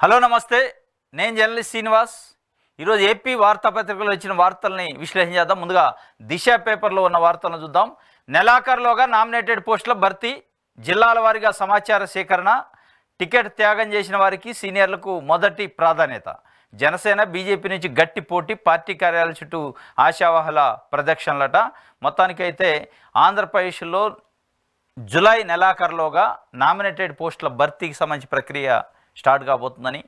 Hello నమస్తే, నేను journalist Srinivas. ఈరోజు ఏపీ వార్తాపత్రికలో వచ్చిన వార్తల్ని విశ్లేషణ చేద్దాం. ముందుగా దిశ పేపర్లో ఉన్న వార్తలను చూద్దాం. నెలాఖరులోగా నామినేటెడ్ పోస్టుల భర్తీ, జిల్లాల వారీగా సమాచార సేకరణ, టికెట్ త్యాగం చేసిన వారికి సీనియర్లకు మొదటి ప్రాధాన్యత. జనసేన బీజేపీ నుంచి గట్టి పోటీ, పార్టీ కార్యాలయం చుట్టూ ఆశావాహుల ప్రదక్షిణలట. మొత్తానికైతే ఆంధ్రప్రదేశ్లో జూలై నెలాఖరులోగా నామినేటెడ్ పోస్టుల భర్తీకి సంబంధించి ప్రక్రియ స్టార్ట్ కాబోతుందని.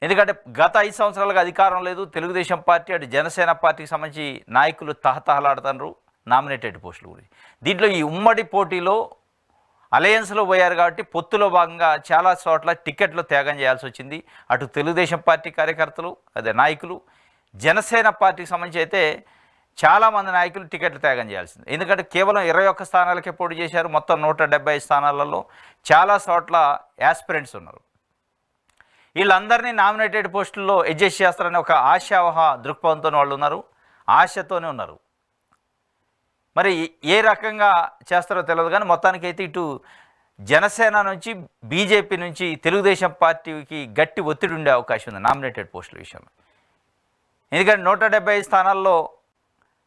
ఎందుకంటే గత 5 సంవత్సరాలుగా అధికారం లేదు తెలుగుదేశం పార్టీ, అటు జనసేన పార్టీకి సంబంధించి నాయకులు తహతహలాడుతున్నారు నామినేటెడ్ పోస్టుల గురించి. దీంట్లో ఈ ఉమ్మడి పోటీలో అలయన్స్లో పోయారు కాబట్టి పొత్తులో భాగంగా చాలా చోట్ల టికెట్లు త్యాగం చేయాల్సి వచ్చింది. అటు తెలుగుదేశం పార్టీ కార్యకర్తలు, అదే నాయకులు, జనసేన పార్టీకి సంబంధించి అయితే చాలామంది నాయకులు టికెట్లు త్యాగం చేయాల్సింది. ఎందుకంటే కేవలం 21 స్థానాలకే పోటీ చేశారు. మొత్తం 175 స్థానాలలో చాలా చోట్ల యాస్పిరెంట్స్ ఉన్నారు. వీళ్ళందరినీ నామినేటెడ్ పోస్టుల్లో అడ్జస్ట్ చేస్తారని ఒక ఆశావహ దృక్పథంతో వాళ్ళు ఉన్నారు, ఆశతోనే ఉన్నారు. మరి ఏ రకంగా చేస్తారో తెలియదు, కానీ మొత్తానికైతే ఇటు జనసేన నుంచి, బీజేపీ నుంచి తెలుగుదేశం పార్టీకి గట్టి ఒత్తిడి ఉండే అవకాశం ఉంది నామినేటెడ్ పోస్టుల విషయంలో. ఎందుకంటే 175 స్థానాల్లో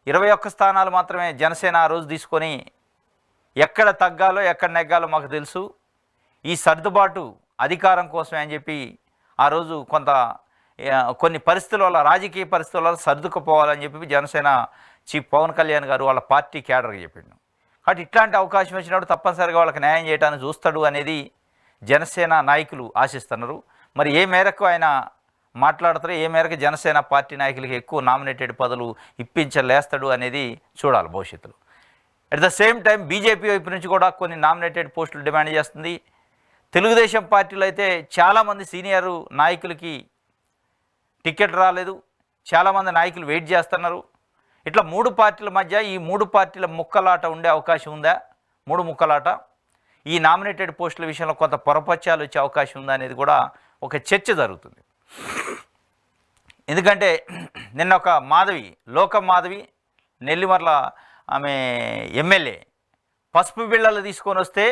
21 స్థానాలు మాత్రమే జనసేన ఆ రోజు తీసుకొని ఎక్కడ తగ్గాలో ఎక్కడ నెగ్గాలో మాకు తెలుసు, ఈ సర్దుబాటు అధికారం కోసమే అని చెప్పి ఆ రోజు కొన్ని పరిస్థితుల వల్ల, రాజకీయ పరిస్థితుల వల్ల సర్దుకుపోవాలని చెప్పి జనసేన చీఫ్ పవన్ కళ్యాణ్ గారు వాళ్ళ పార్టీ క్యాడర్కి చెప్పిండు. కాబట్టి ఇట్లాంటి అవకాశం వచ్చినప్పుడు తప్పనిసరిగా వాళ్ళకి న్యాయం చేయడానికి చూస్తాడు అనేది జనసేన నాయకులు ఆశిస్తున్నారు. మరి ఏ మేరకు ఆయన మాట్లాడతారు, ఏ మేరకు జనసేన పార్టీ నాయకులకి ఎక్కువ నామినేటెడ్ పదవులు ఇప్పించలేస్తాడు అనేది చూడాలి భవిష్యత్తులో. At the same time BJP వైపు నుంచి కూడా కొన్ని నామినేటెడ్ పోస్టులు డిమాండ్ చేస్తుంది. తెలుగుదేశం పార్టీలో అయితే చాలామంది సీనియర్ నాయకులకి టికెట్ రాలేదు, చాలామంది నాయకులు వెయిట్ చేస్తున్నారు. ఇట్లా 3 పార్టీల మధ్య ఈ 3 పార్టీల ముక్కలాట ఉండే అవకాశం ఉందా? 3 ముక్కలాట ఈ నామినేటెడ్ పోస్టుల విషయంలో కొంత పొరపచ్చాలు వచ్చే అవకాశం ఉందా అనేది కూడా ఒక చర్చ జరుగుతుంది. ఎందుకంటే నిన్న ఒక మాధవి, లోకం మాధవి, నెల్లిమర్ల ఆమె ఎమ్మెల్యే పసుపు బిళ్ళలు తీసుకొని వస్తే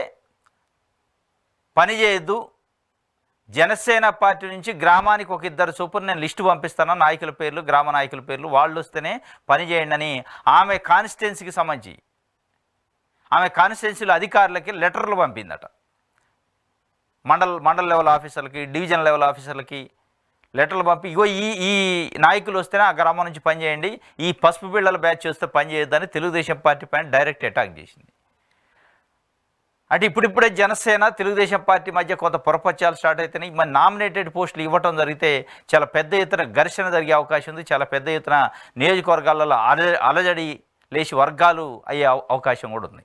పని చేయొద్దు, జనసేన పార్టీ నుంచి గ్రామానికి ఒక 2 చొప్పున నేను లిస్టు పంపిస్తాను, నాయకుల పేర్లు, గ్రామ నాయకుల పేర్లు, వాళ్ళు వస్తేనే పని చేయండి అని ఆమె కాన్స్టిట్యున్సీకి సంబంధించి ఆమె కాన్స్టిట్యున్సీలో అధికారులకి లెటర్లు పంపిందట. మండల్ లెవెల్ ఆఫీసర్లకి, డివిజన్ లెవెల్ ఆఫీసర్లకి లెటర్లు పంపి, ఇగో ఈ నాయకులు వస్తేనే ఆ గ్రామం నుంచి పనిచేయండి, ఈ పసుపు బిళ్ళల బ్యాచ్ వస్తే పని చేయొద్దని తెలుగుదేశం పార్టీ పైన డైరెక్ట్ అటాక్ చేసింది. అంటే ఇప్పుడిప్పుడే జనసేన తెలుగుదేశం పార్టీ మధ్య కొంత పొరపచ్చాలు స్టార్ట్ అవుతున్నాయి. మరి నామినేటెడ్ పోస్టులు ఇవ్వటం జరిగితే చాలా పెద్ద ఎత్తున ఘర్షణ జరిగే అవకాశం ఉంది. చాలా పెద్ద ఎత్తున నియోజకవర్గాలలో అలజడి లేచి వర్గాలు అయ్యే అవకాశం కూడా ఉంది.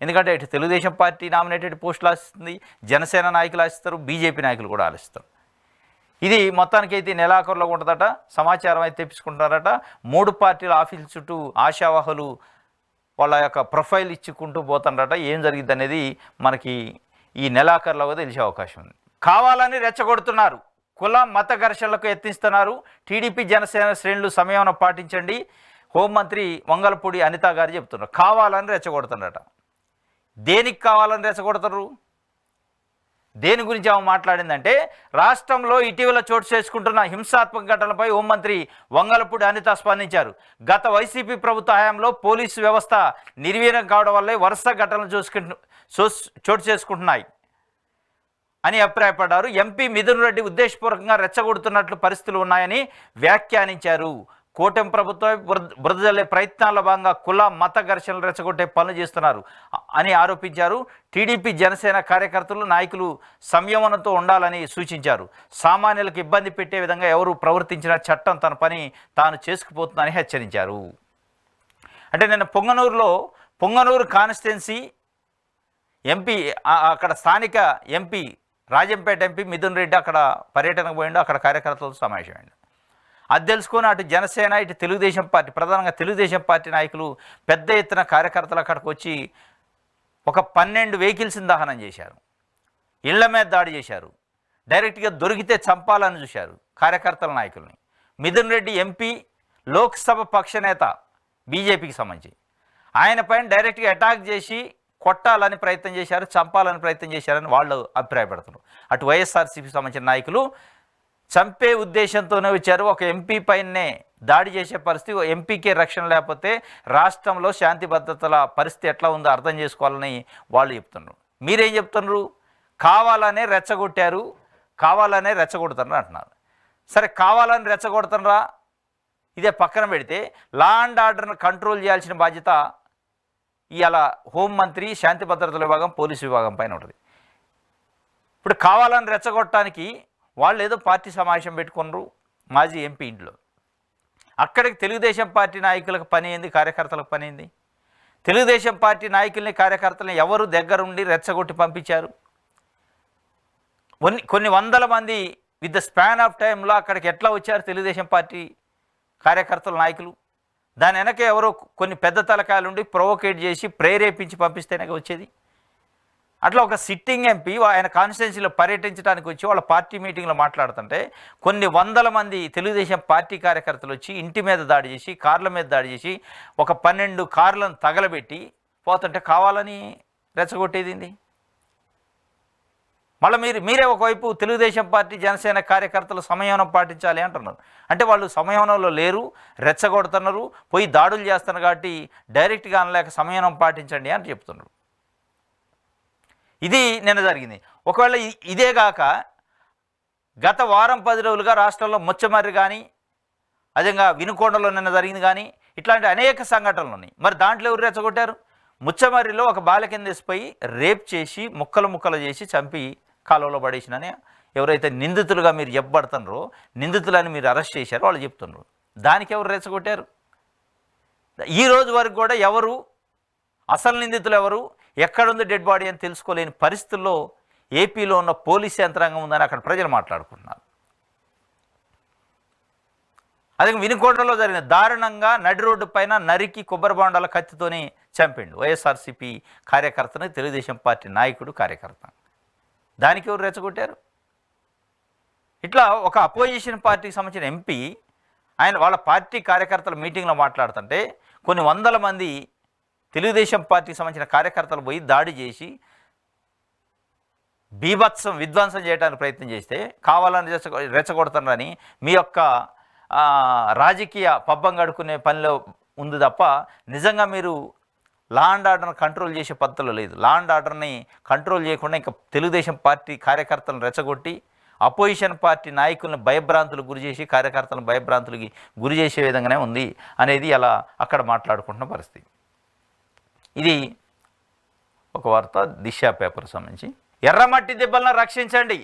ఎందుకంటే ఇటు తెలుగుదేశం పార్టీ నామినేటెడ్ పోస్టులు ఆశిస్తుంది, జనసేన నాయకులు ఆశిస్తారు, బీజేపీ నాయకులు కూడా ఆశిస్తారు. ఇది మొత్తానికైతే నెలాఖరులో ఉంటుందట, సమాచారం అయితే తెప్పించుకుంటారట. 3 పార్టీల ఆఫీసుల చుట్టూ ఆశావాహులు వాళ్ళ యొక్క ప్రొఫైల్ ఇచ్చుకుంటూ పోతుండట. ఏం జరిగింది అనేది మనకి ఈ నెలాఖరులో తెలిసే అవకాశం ఉంది. కావాలని రెచ్చగొడుతున్నారు, కుల మత ఘర్షణలకు యత్నిస్తున్నారు, టీడీపీ జనసేన శ్రేణులు సంయమనం పాటించండి, హోంమంత్రి వంగలపూడి అనిత గారు చెప్తున్నారు. కావాలని రెచ్చగొడుతున్నారట. దేనికి కావాలని రెచ్చగొడతారు? దేని గురించి ఆమె మాట్లాడిందంటే, రాష్ట్రంలో ఇటీవల చోటు చేసుకుంటున్న హింసాత్మక ఘటనలపై హోంమంత్రి వంగలపూడి అనిత స్పందించారు. గత వైసీపీ ప్రభుత్వ హయాంలో పోలీసు వ్యవస్థ నిర్వీర్యం కావడం వల్లే వరుస ఘటనలు చోటు చేసుకుంటున్నాయి అని అభిప్రాయపడ్డారు. ఎంపీ మిథున్ రెడ్డి ఉద్దేశపూర్వకంగా రెచ్చగొడుతున్నట్లు పరిస్థితులు ఉన్నాయని వ్యాఖ్యానించారు. కూటమి ప్రభుత్వం బురద జల్లే ప్రయత్నాల్లో భాగంగా కుల మత ఘర్షణలు రెచ్చగొట్టే పనులు చేస్తున్నారు అని ఆరోపించారు. టీడీపీ జనసేన కార్యకర్తలు, నాయకులు సంయమనంతో ఉండాలని సూచించారు. సామాన్యులకు ఇబ్బంది పెట్టే విధంగా ఎవరు ప్రవర్తించినా చట్టం తన పని తాను చేసుకుపోతుందని హెచ్చరించారు. అంటే నిన్న పొంగనూరు కాన్స్టిట్యున్సీ ఎంపీ, అక్కడ స్థానిక ఎంపీ, రాజంపేట ఎంపీ మిథున్ రెడ్డి అక్కడ పర్యటనకు పోయిండు, అక్కడ కార్యకర్తలతో సమావేశమైండు. అది తెలుసుకొని అటు జనసేన, ఇటు తెలుగుదేశం పార్టీ, ప్రధానంగా తెలుగుదేశం పార్టీ నాయకులు పెద్ద ఎత్తున కార్యకర్తలు అక్కడికి వచ్చి ఒక 12 వెహికల్స్ని దహనం చేశారు, ఇళ్ల మీద దాడి చేశారు, డైరెక్ట్గా దొరికితే చంపాలని చూశారు కార్యకర్తల నాయకుల్ని. మిథున్ రెడ్డి ఎంపీ, లోక్సభ పక్ష నేత, బీజేపీకి సంబంధించి, ఆయన పైన డైరెక్ట్గా అటాక్ చేసి కొట్టాలని ప్రయత్నం చేశారు, చంపాలని ప్రయత్నం చేశారని వాళ్ళు అభిప్రాయపడుతున్నారు. అటు వైఎస్ఆర్సీపీకి సంబంధించిన నాయకులు చంపే ఉద్దేశంతోనే వచ్చారు, ఒక ఎంపీ పైనే దాడి చేసే పరిస్థితి, ఎంపీకే రక్షణ లేకపోతే రాష్ట్రంలో శాంతి భద్రతల పరిస్థితి ఎట్లా ఉందో అర్థం చేసుకోవాలని వాళ్ళు చెప్తున్నారు. మీరేం చెప్తున్నారు? కావాలనే రెచ్చగొట్టారు, కావాలనే రెచ్చగొడుతున్నారు అంటున్నారు. సరే, కావాలని రెచ్చగొడుతున్నారా ఇదే పక్కన పెడితే లా అండ్ ఆర్డర్ను కంట్రోల్ చేయాల్సిన బాధ్యత ఇవాళ హోంమంత్రి, శాంతి భద్రతల విభాగం, పోలీసు విభాగం పైన ఉంటుంది. ఇప్పుడు కావాలని రెచ్చగొట్టడానికి వాళ్ళు ఏదో పార్టీ సమావేశం పెట్టుకున్నారు మాజీ ఎంపీ ఇంట్లో. అక్కడికి తెలుగుదేశం పార్టీ నాయకులకు పని ఏంది, కార్యకర్తలకు పని ఏంది? తెలుగుదేశం పార్టీ నాయకుల్ని, కార్యకర్తలని ఎవరు దగ్గరుండి రెచ్చగొట్టి పంపించారు? కొన్ని వందల మంది విత్ ద స్పాన్ ఆఫ్ టైంలో అక్కడికి ఎట్లా వచ్చారు తెలుగుదేశం పార్టీ కార్యకర్తల నాయకులు? దాని వెనక ఎవరో కొన్ని పెద్ద తలకాయలుండి ప్రొవోకేట్ చేసి ప్రేరేపించి పంపిస్తేనే వచ్చేది. అట్లా ఒక సిట్టింగ్ ఎంపీ ఆయన కాన్స్టిట్యున్సీలో పర్యటించడానికి వచ్చి వాళ్ళ పార్టీ మీటింగ్లో మాట్లాడుతుంటే కొన్ని వందల మంది తెలుగుదేశం పార్టీ కార్యకర్తలు వచ్చి ఇంటి మీద దాడి చేసి, కార్ల మీద దాడి చేసి, ఒక 12 కార్లను తగలబెట్టి పోతుంటే కావాలని రెచ్చగొట్టేది. మళ్ళీ మీరే ఒకవైపు తెలుగుదేశం పార్టీ, జనసేన కార్యకర్తలు సంయమనం పాటించాలి అంటున్నారు. అంటే వాళ్ళు సంయమనంలో లేరు, రెచ్చగొడుతున్నారు, పోయి దాడులు చేస్తున్నారు కాబట్టి డైరెక్ట్గా అనలేక సంయమనం పాటించండి అని చెప్తున్నారు. ఇది నిన్న జరిగింది. ఒకవేళ ఇదే కాక గత వారం 10 రోజులుగా రాష్ట్రంలో ముచ్చమర్రి కానీ, అదేవిధంగా వినుకొండలో నిన్న జరిగింది కానీ, ఇట్లాంటి అనేక సంఘటనలు ఉన్నాయి. మరి దాంట్లో ఎవరు రెచ్చగొట్టారు? ముచ్చమర్రిలో ఒక బాల కింద వేసిపోయి రేప్ చేసి ముక్కలు చేసి చంపి కాలువలో పడేసినని ఎవరైతే నిందితులుగా మీరు చెప్పబడుతున్నారో, నిందితులని మీరు అరెస్ట్ చేశారో వాళ్ళు చెప్తున్నారు. దానికి ఎవరు రెచ్చగొట్టారు? ఈ రోజు వరకు కూడా ఎవరు అసలు నిందితులు ఎవరు, ఎక్కడుంది డెడ్ బాడీ అని తెలుసుకోలేని పరిస్థితుల్లో ఏపీలో ఉన్న పోలీస్ యంత్రాంగం ఉందని అక్కడ ప్రజలు మాట్లాడుకుంటున్నారు. అదే వినుకొండలో జరిగిన దారుణంగా నడి రోడ్డు పైన నరికి కొబ్బరి బొండాల కత్తితోనే చంపిండు వైఎస్ఆర్సీపీ కార్యకర్తని, తెలుగుదేశం పార్టీ నాయకుడు, కార్యకర్త. దానికి ఎవరు రెచ్చగొట్టారు? ఇట్లా ఒక అపోజిషన్ పార్టీకి సంబంధించిన ఎంపీ ఆయన వాళ్ళ పార్టీ కార్యకర్తల మీటింగ్లో మాట్లాడుతుంటే కొన్ని వందల మంది తెలుగుదేశం పార్టీకి సంబంధించిన కార్యకర్తలు పోయి దాడి చేసి విధ్వంసం చేయడానికి ప్రయత్నం చేస్తే కావాలని రెచ్చగొడుతున్నారని మీ యొక్క రాజకీయ పబ్బం గడుకునే పనిలో ఉంది తప్ప నిజంగా మీరు లా అండ్ ఆర్డర్ని కంట్రోల్ చేసే పద్ధతిలో లేదు. లా అండ్ ఆర్డర్ని కంట్రోల్ చేయకుండా ఇంకా తెలుగుదేశం పార్టీ కార్యకర్తలను రెచ్చగొట్టి అపోజిషన్ పార్టీ నాయకులను భయభ్రాంతులకు గురి చేసి, కార్యకర్తలను భయభ్రాంతులకి గురి చేసే విధంగానే ఉంది అనేది అలా అక్కడ మాట్లాడుకుంటున్న పరిస్థితి. ఇది ఒక వార్త దిశ పేపర్ సంబంధించి. ఎర్రమట్టి దెబ్బలను రక్షించండి,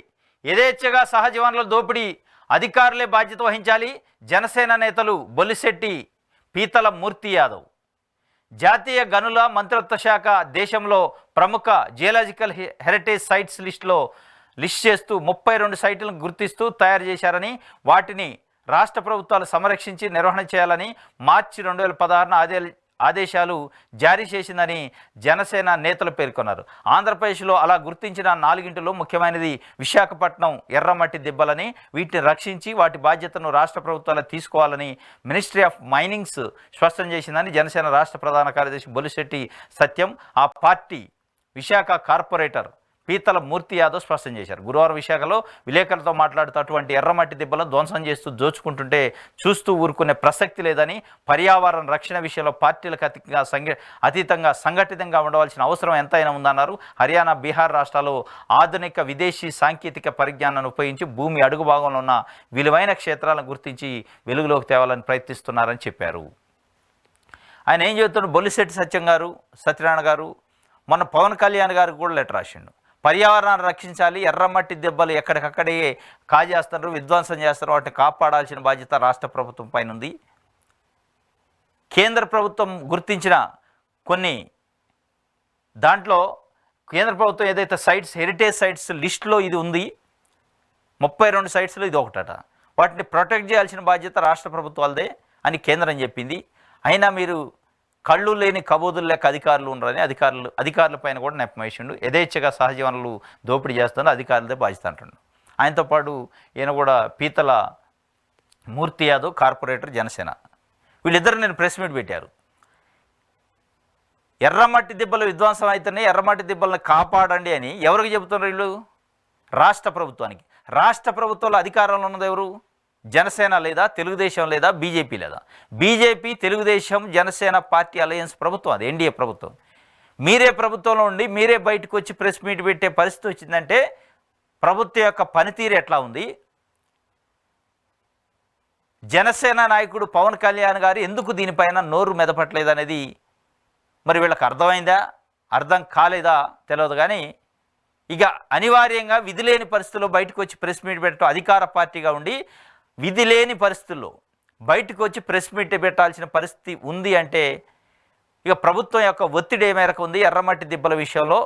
యథేచ్ఛగా సహజ వనరుల దోపిడీ అధికారులే బాధ్యత వహించాలి. జనసేన నేతలు బొలిశెట్టి, పీతల మూర్తి యాదవ్. జాతీయ గనుల మంత్రిత్వ శాఖ దేశంలో ప్రముఖ జియోలాజికల్ హెరిటేజ్ సైట్స్ లిస్ట్ చేస్తూ 32 సైట్లను గుర్తిస్తూ తయారు చేశారని, వాటిని రాష్ట్ర ప్రభుత్వాలు సంరక్షించి నిర్వహణ చేయాలని మార్చి 2016 ఆదేశాలు జారీ చేసిందని జనసేన నేతలు పేర్కొన్నారు. ఆంధ్రప్రదేశ్లో అలా గుర్తించిన 4 ముఖ్యమైనది విశాఖపట్నం ఎర్రమట్టి దిబ్బలని, వీటిని రక్షించి వాటి బాధ్యతను రాష్ట్ర ప్రభుత్వాలు తీసుకోవాలని మినిస్ట్రీ ఆఫ్ మైనింగ్స్ స్పష్టం చేసిందని జనసేన రాష్ట్ర ప్రధాన కార్యదర్శి బొలిశెట్టి సత్యం, ఆ పార్టీ విశాఖ కార్పొరేటర్ పీతల మూర్తి యాదవ్ స్పష్టం చేశారు. గురువారం విశాఖలో విలేకరులతో మాట్లాడుతూ అటువంటి ఎర్రమట్టి దిబ్బలను ధ్వంసం చేస్తూ దోచుకుంటుంటే చూస్తూ ఊరుకునే ప్రసక్తి లేదని, పర్యావరణ రక్షణ విషయంలో పార్టీలకు అతీతంగా సంఘటితంగా ఉండవలసిన అవసరం ఎంతైనా ఉందన్నారు. హర్యానా, బీహార్ రాష్ట్రాల్లో ఆధునిక విదేశీ సాంకేతిక పరిజ్ఞానాన్ని ఉపయోగించి భూమి అడుగు భాగంలో ఉన్న విలువైన క్షేత్రాలను గుర్తించి వెలుగులోకి తేవాలని ప్రయత్నిస్తున్నారని చెప్పారు. ఆయన ఏం చెబుతున్నారు? బొలిశెట్టి సత్యనారాయణ గారు మొన్న పవన్ కళ్యాణ్ గారికి కూడా లెటర్ రాసిండు. పర్యావరణాన్ని రక్షించాలి, ఎర్రమట్టి దెబ్బలు ఎక్కడికక్కడే కాజేస్తున్నారు, విధ్వంసం చేస్తారు, వాటిని కాపాడాల్సిన బాధ్యత రాష్ట్ర ప్రభుత్వం పైన ఉంది. కేంద్ర ప్రభుత్వం గుర్తించిన కొన్ని దాంట్లో కేంద్ర ప్రభుత్వం ఏదైతే సైట్స్, హెరిటేజ్ సైట్స్ లిస్టులో ఇది ఉంది, 32 సైట్స్లో ఇది ఒకటట. వాటిని ప్రొటెక్ట్ చేయాల్సిన బాధ్యత రాష్ట్ర ప్రభుత్వాలదే అని కేంద్రం చెప్పింది. అయినా మీరు కళ్ళు లేని కబోదులు లెక్క అధికారులు ఉన్నారని అధికారుల పైన కూడా నెప్పమేసిండు. యథేచ్ఛగా సహజ వనరులు దోపిడీ చేస్తున్న అధికారులదే బాధ్యత అంటుండు. ఆయనతో పాటు ఈయన కూడా పీతల మూర్తి యాదవ్, కార్పొరేటర్, జనసేన, వీళ్ళిద్దరు నేను ప్రెస్ మీట్ పెట్టారు. ఎర్రమట్టి దిబ్బలు విధ్వంసం అయితేనే ఎర్రమట్టి దిబ్బలను కాపాడండి అని ఎవరికి చెబుతున్నారు వీళ్ళు? రాష్ట్ర ప్రభుత్వానికి. రాష్ట్ర ప్రభుత్వంలో అధికారంలో ఉన్నది ఎవరు? జనసేన లేదా, తెలుగుదేశం లేదా, బీజేపీ లేదా? BJP, Telugu Desam, Janasena party alliance ప్రభుత్వం, అది ఎన్డీఏ ప్రభుత్వం. మీరే ప్రభుత్వంలో ఉండి మీరే బయటకు వచ్చి ప్రెస్ మీట్ పెట్టే పరిస్థితి వచ్చిందంటే ప్రభుత్వం యొక్క పనితీరు ఎట్లా ఉంది? జనసేన నాయకుడు పవన్ కళ్యాణ్ గారు ఎందుకు దీనిపైన నోరు మెదపట్లేదు అనేది మరి వీళ్ళకి అర్థమైందా, అర్థం కాలేదా తెలియదు. కానీ ఇక అనివార్యంగా విధి లేని పరిస్థితుల్లో బయటకు వచ్చి ప్రెస్ మీట్ పెట్టడం, అధికార పార్టీగా ఉండి విధి లేని పరిస్థితుల్లో బయటకు వచ్చి ప్రెస్ మీట్ పెట్టాల్సిన పరిస్థితి ఉంది అంటే ఇక ప్రభుత్వం యొక్క ఒత్తిడి ఏ మేరకు ఉంది? ఎర్రమట్టి దిబ్బల విషయంలో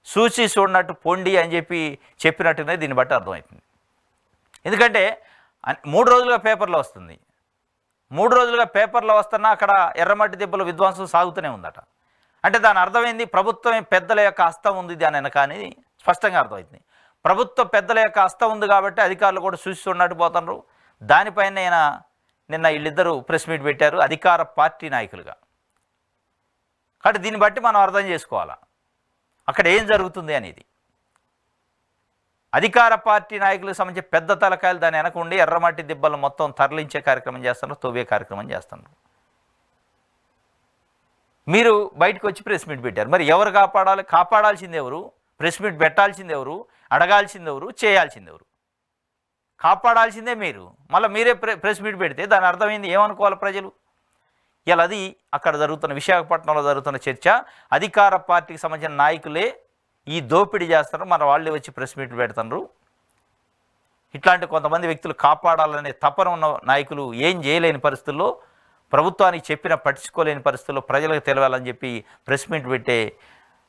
చూసి చూడనట్టు పొండి అని చెప్పినట్టునే దీన్ని బట్టి అర్థమవుతుంది. ఎందుకంటే 3 రోజులుగా పేపర్లో వస్తుంది. 3 రోజులుగా పేపర్లో వస్తున్నా అక్కడ ఎర్రమట్టి దిబ్బల విధ్వంసం సాగుతూనే ఉందట. అంటే దాని అర్థమైంది పెద్దల యొక్క హస్తం ఉంది దాని వెనక అని స్పష్టంగా అర్థమవుతుంది. ప్రభుత్వ పెద్దల యొక్క హస్తం ఉంది కాబట్టి అధికారులు కూడా చూసి చూడనట్టు పోతున్నారు. దానిపైన నిన్న వీళ్ళిద్దరూ ప్రెస్ మీట్ పెట్టారు అధికార పార్టీ నాయకులుగా. కాబట్టి దీన్ని బట్టి మనం అర్థం చేసుకోవాలా అక్కడ ఏం జరుగుతుంది అనేది. అధికార పార్టీ నాయకులకు సంబంధించి పెద్ద తలకాయలు దాని వెనక ఉండి ఎర్రమట్టి దిబ్బలు మొత్తం తరలించే కార్యక్రమం చేస్తున్నారు, తవ్వే కార్యక్రమం చేస్తున్నారు. మీరు బయటకు వచ్చి ప్రెస్ మీట్ పెట్టారు. మరి ఎవరు కాపాడాలి? కాపాడాల్సింది ఎవరు? ప్రెస్ మీట్ పెట్టాల్సింది ఎవరు? అడగాల్సింది ఎవరు? చేయాల్సింది ఎవరు? కాపాడాల్సిందే మీరు. మళ్ళీ మీరే ప్రెస్ మీట్ పెడితే దాని అర్థమైంది ఏమనుకోవాలి ప్రజలు? ఇలా అది అక్కడ జరుగుతున్న విశాఖపట్నంలో జరుగుతున్న చర్చ. అధికార పార్టీకి సంబంధించిన నాయకులే ఈ దోపిడీ చేస్తారు, మన వాళ్ళే వచ్చి ప్రెస్ మీట్లు పెడుతున్నారు. ఇట్లాంటి కొంతమంది వ్యక్తులు కాపాడాలనే తపన ఉన్న నాయకులు ఏం చేయలేని పరిస్థితుల్లో, ప్రభుత్వానికి చెప్పిన పట్టించుకోలేని పరిస్థితుల్లో ప్రజలకు తెలవాలని చెప్పి ప్రెస్ మీట్ పెట్టే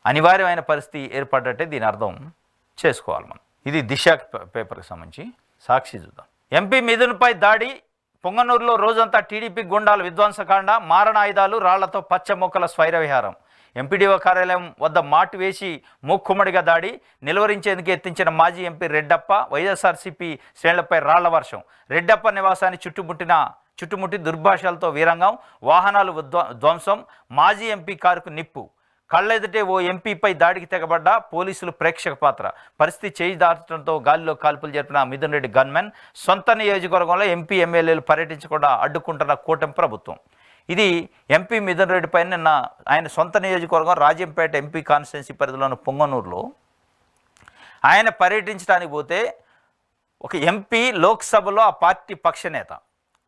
అనివార్యమైన పరిస్థితి ఏర్పడ్డట్టే దీని అర్థం చేసుకోవాలి మనం. ఇది దిశ పేపర్కి సంబంధించి. సాక్షి చూద్దాం. ఎంపీ మిథున్పై దాడి, పొంగనూరులో రోజంతా టీడీపీ గుండాల విధ్వంసకాండ, మారణాయుధాలు, రాళ్లతో పచ్చ మొక్కల స్వైర విహారం. ఎంపీడీఓ కార్యాలయం వద్ద మాటు వేసి మూక్కుమ్మడిగా దాడి, నిలువరించేందుకు ఎత్తించిన మాజీ ఎంపీ రెడ్డప్ప, వైఎస్ఆర్సీపీ శ్రేణులపై రాళ్ల వర్షం. రెడ్డప్ప నివాసాన్ని చుట్టుముట్టి దుర్భాషలతో వీరంగం, వాహనాలు ధ్వంసం, మాజీ ఎంపీ కారుకు నిప్పు. కళ్ళెదుటే ఓ ఎంపీపై దాడికి తెగబడ్డ పోలీసులు ప్రేక్షక పాత్ర. పరిస్థితి చేయి దాటడంతో గాలిలో కాల్పులు జరిపిన మిథున్ రెడ్డి గన్మెన్. సొంత నియోజకవర్గంలో ఎంపీ ఎమ్మెల్యేలు పర్యటించకుండా అడ్డుకుంటున్న కూటమి ప్రభుత్వం. ఇది ఎంపీ మిథున్ రెడ్డి పైన నిన్న ఆయన సొంత నియోజకవర్గం రాజంపేట ఎంపీ కాన్స్టిట్యున్సీ పరిధిలోని పొంగనూరులో ఆయన పర్యటించడానికి పోతే ఒక ఎంపీ లోక్సభలో ఆ పార్టీ పక్షనేత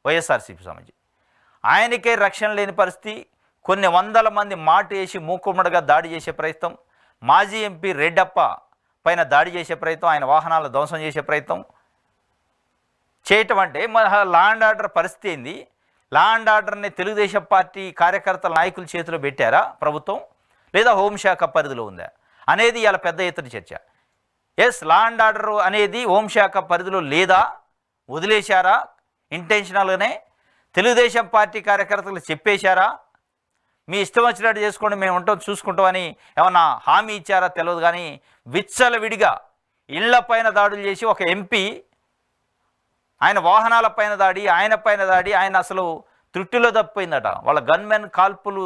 వైఎస్ఆర్సీపీ సంబంధించి ఆయనకే రక్షణ లేని పరిస్థితి. కొన్ని వందల మంది మాటు వేసి మూకుమ్మడిగా దాడి చేసే ప్రయత్నం, మాజీ ఎంపీ రెడ్డప్ప పైన దాడి చేసే ప్రయత్నం, ఆయన వాహనాలు ధ్వంసం చేసే ప్రయత్నం చేయటం అంటే మన లా అండ్ ఆర్డర్ పరిస్థితి ఏంది? లా అండ్ ఆర్డర్ని తెలుగుదేశం పార్టీ కార్యకర్తల నాయకుల చేతిలో పెట్టారా ప్రభుత్వం, లేదా హోంశాఖ పరిధిలో ఉందా అనేది ఇలా పెద్ద ఎత్తున చర్చ. లా అండ్ ఆర్డర్ అనేది హోంశాఖ పరిధిలో లేదా, వదిలేశారా ఇంటెన్షనల్గానే, తెలుగుదేశం పార్టీ కార్యకర్తలు చెప్పేశారా, మీ ఇష్టం వచ్చినట్టు చేసుకోండి మేము ఉంటాం చూసుకుంటామని ఏమన్నా హామీ ఇచ్చారా తెలియదు. కానీ విచ్చలవిడిగా ఇళ్లపైన దాడులు చేసి ఒక ఎంపీ ఆయన వాహనాలపైన దాడి, ఆయన అసలు త్రుట్టిలో తప్పిపోయిందట. వాళ్ళ గన్మెన్ కాల్పులు,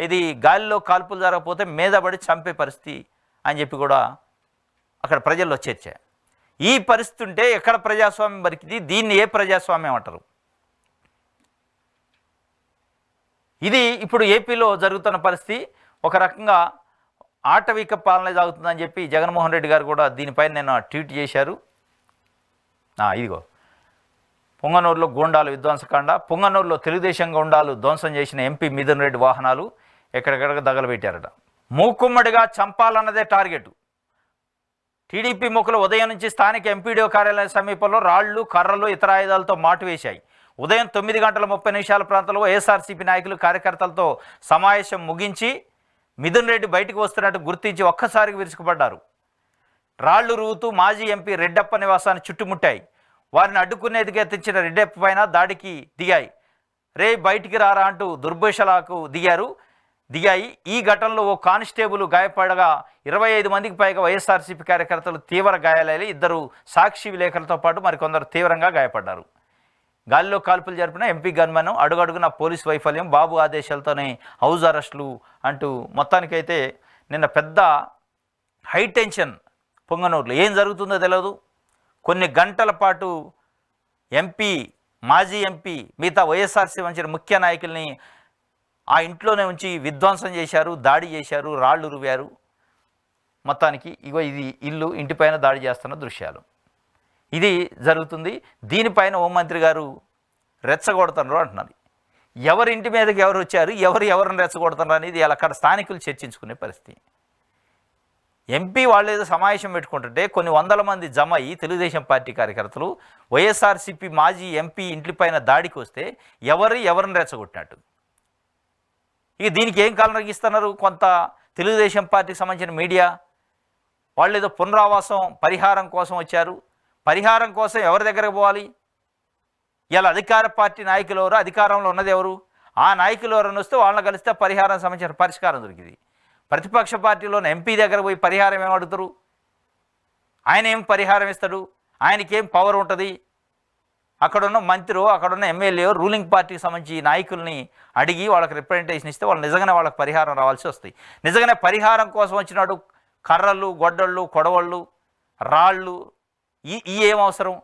ఇది గాలిలో కాల్పులు జరగకపోతే మీద పడి చంపే పరిస్థితి అని చెప్పి కూడా అక్కడ ప్రజల్లో చర్చ. ఈ పరిస్థితి ఉంటే ఎక్కడ ప్రజాస్వామ్యం బతికింది? దీన్ని ఏ ప్రజాస్వామ్యం అంటారు? ఇది ఇప్పుడు ఏపీలో జరుగుతున్న పరిస్థితి. ఒక రకంగా ఆటవిక పాలన సాగుతుందని చెప్పి జగన్మోహన్ రెడ్డి గారు కూడా దీనిపైన నేను ట్వీట్ చేశారు. ఇదిగో పొంగనూరులో గూండాలు విధ్వంసకాండ, పొంగనూరులో తెలుగుదేశం గూండాలు ధ్వంసం చేసిన ఎంపీ మిథున్ రెడ్డి వాహనాలు ఎక్కడెక్కడ దగలబెట్టారట. మూకుమ్మడిగా చంపాలన్నదే టార్గెట్. టీడీపీ ముఖులు ఉదయం నుంచి స్థానిక ఎంపీడీఓ కార్యాలయం సమీపంలో రాళ్లు, కర్రలు, ఇతర ఆయుధాలతో మాటు వేశాయి. ఉదయం 9:30 ప్రాంతంలో వైఎస్ఆర్సీపీ నాయకులు కార్యకర్తలతో సమావేశం ముగించి మిథున్ రెడ్డి బయటకు వస్తున్నట్టు గుర్తించి ఒక్కసారికి విరుచుకుపడ్డారు. రాళ్లు రువుతూ మాజీ ఎంపీ రెడ్డప్ప నివాసాన్ని చుట్టుముట్టాయి. వారిని అడ్డుకునేందుకు ఎత్తించిన రెడ్డప్ప పైన దాడికి దిగాయి. బయటికి రారా అంటూ దుర్భాషలకు దిగాయి. ఈ ఘటనలో ఓ కానిస్టేబుల్ గాయపడగా 25 మందికి పైగా వైఎస్ఆర్సీపీ కార్యకర్తలు తీవ్ర గాయాలయ్యాయి. 2 సాక్షి విలేకరులతో పాటు మరికొందరు తీవ్రంగా గాయపడ్డారు. గాలిలో కాల్పులు జరిపిన ఎంపీ గన్మెన్, అడుగడుగున పోలీస్ వైఫల్యం, బాబు ఆదేశాలతోనే హౌస్ అరెస్టులు అంటూ మొత్తానికైతే నిన్న పెద్ద హై టెన్షన్ పొంగనూరులో. ఏం జరుగుతుందో తెలియదు. కొన్ని గంటల పాటు ఎంపీ, మాజీ ఎంపీ, మిగతా వైఎస్ఆర్సీ వంచిన ముఖ్య నాయకుల్ని ఆ ఇంట్లోనే ఉంచి విధ్వంసం చేశారు, దాడి చేశారు, రాళ్ళు రువ్వారు. మొత్తానికి ఇగో ఇది ఇల్లు, ఇంటిపైన దాడి చేస్తున్న దృశ్యాలు. ఇది జరుగుతుంది. దీనిపైన హోంమంత్రి గారు రెచ్చగొడుతున్నారు అంటున్నారు. ఎవరి ఇంటి మీదకి ఎవరు వచ్చారు, ఎవరిని రెచ్చగొడుతున్నారు అనేది అక్కడ స్థానికులు చర్చించుకునే పరిస్థితి. ఎంపీ వాళ్ళు ఏదో సమావేశం పెట్టుకుంటుంటే కొన్ని వందల మంది జమ అయ్యి తెలుగుదేశం పార్టీ కార్యకర్తలు వైఎస్ఆర్సీపీ మాజీ ఎంపీ ఇంటిపైన దాడికి వస్తే ఎవరిని రెచ్చగొట్టినట్టు. ఇక దీనికి ఏం కాలం ఇస్తున్నారు కొంత తెలుగుదేశం పార్టీకి సంబంధించిన మీడియా వాళ్ళు. ఏదో పునరావాసం పరిహారం కోసం వచ్చారు. పరిహారం కోసం ఎవరి దగ్గరకు పోవాలి? ఇలా అధికార పార్టీ నాయకులు ఎవరు, అధికారంలో ఉన్నది ఎవరు? ఆ నాయకులు ఎవరైనా వస్తే వాళ్ళని కలిస్తే పరిహారం సంబంధించిన పరిష్కారం దొరికింది. ప్రతిపక్ష పార్టీలోని ఎంపీ దగ్గర పోయి పరిహారం ఏం అడుగుతారు? ఆయన ఏం పరిహారం ఇస్తాడు? ఆయనకేం పవర్ ఉంటుంది? అక్కడున్న మంత్రి, అక్కడున్న ఎమ్మెల్యే, రూలింగ్ పార్టీకి సంబంధించి నాయకుల్ని అడిగి వాళ్ళకి రిప్రజెంటేషన్ ఇస్తే వాళ్ళు నిజంగానే వాళ్ళకి పరిహారం రావాల్సి వస్తాయి. నిజంగానే పరిహారం కోసం వచ్చినాడు కర్రలు, గొడ్డళ్ళు, కొడవళ్ళు, రాళ్ళు ఈ ఏం అవసరం?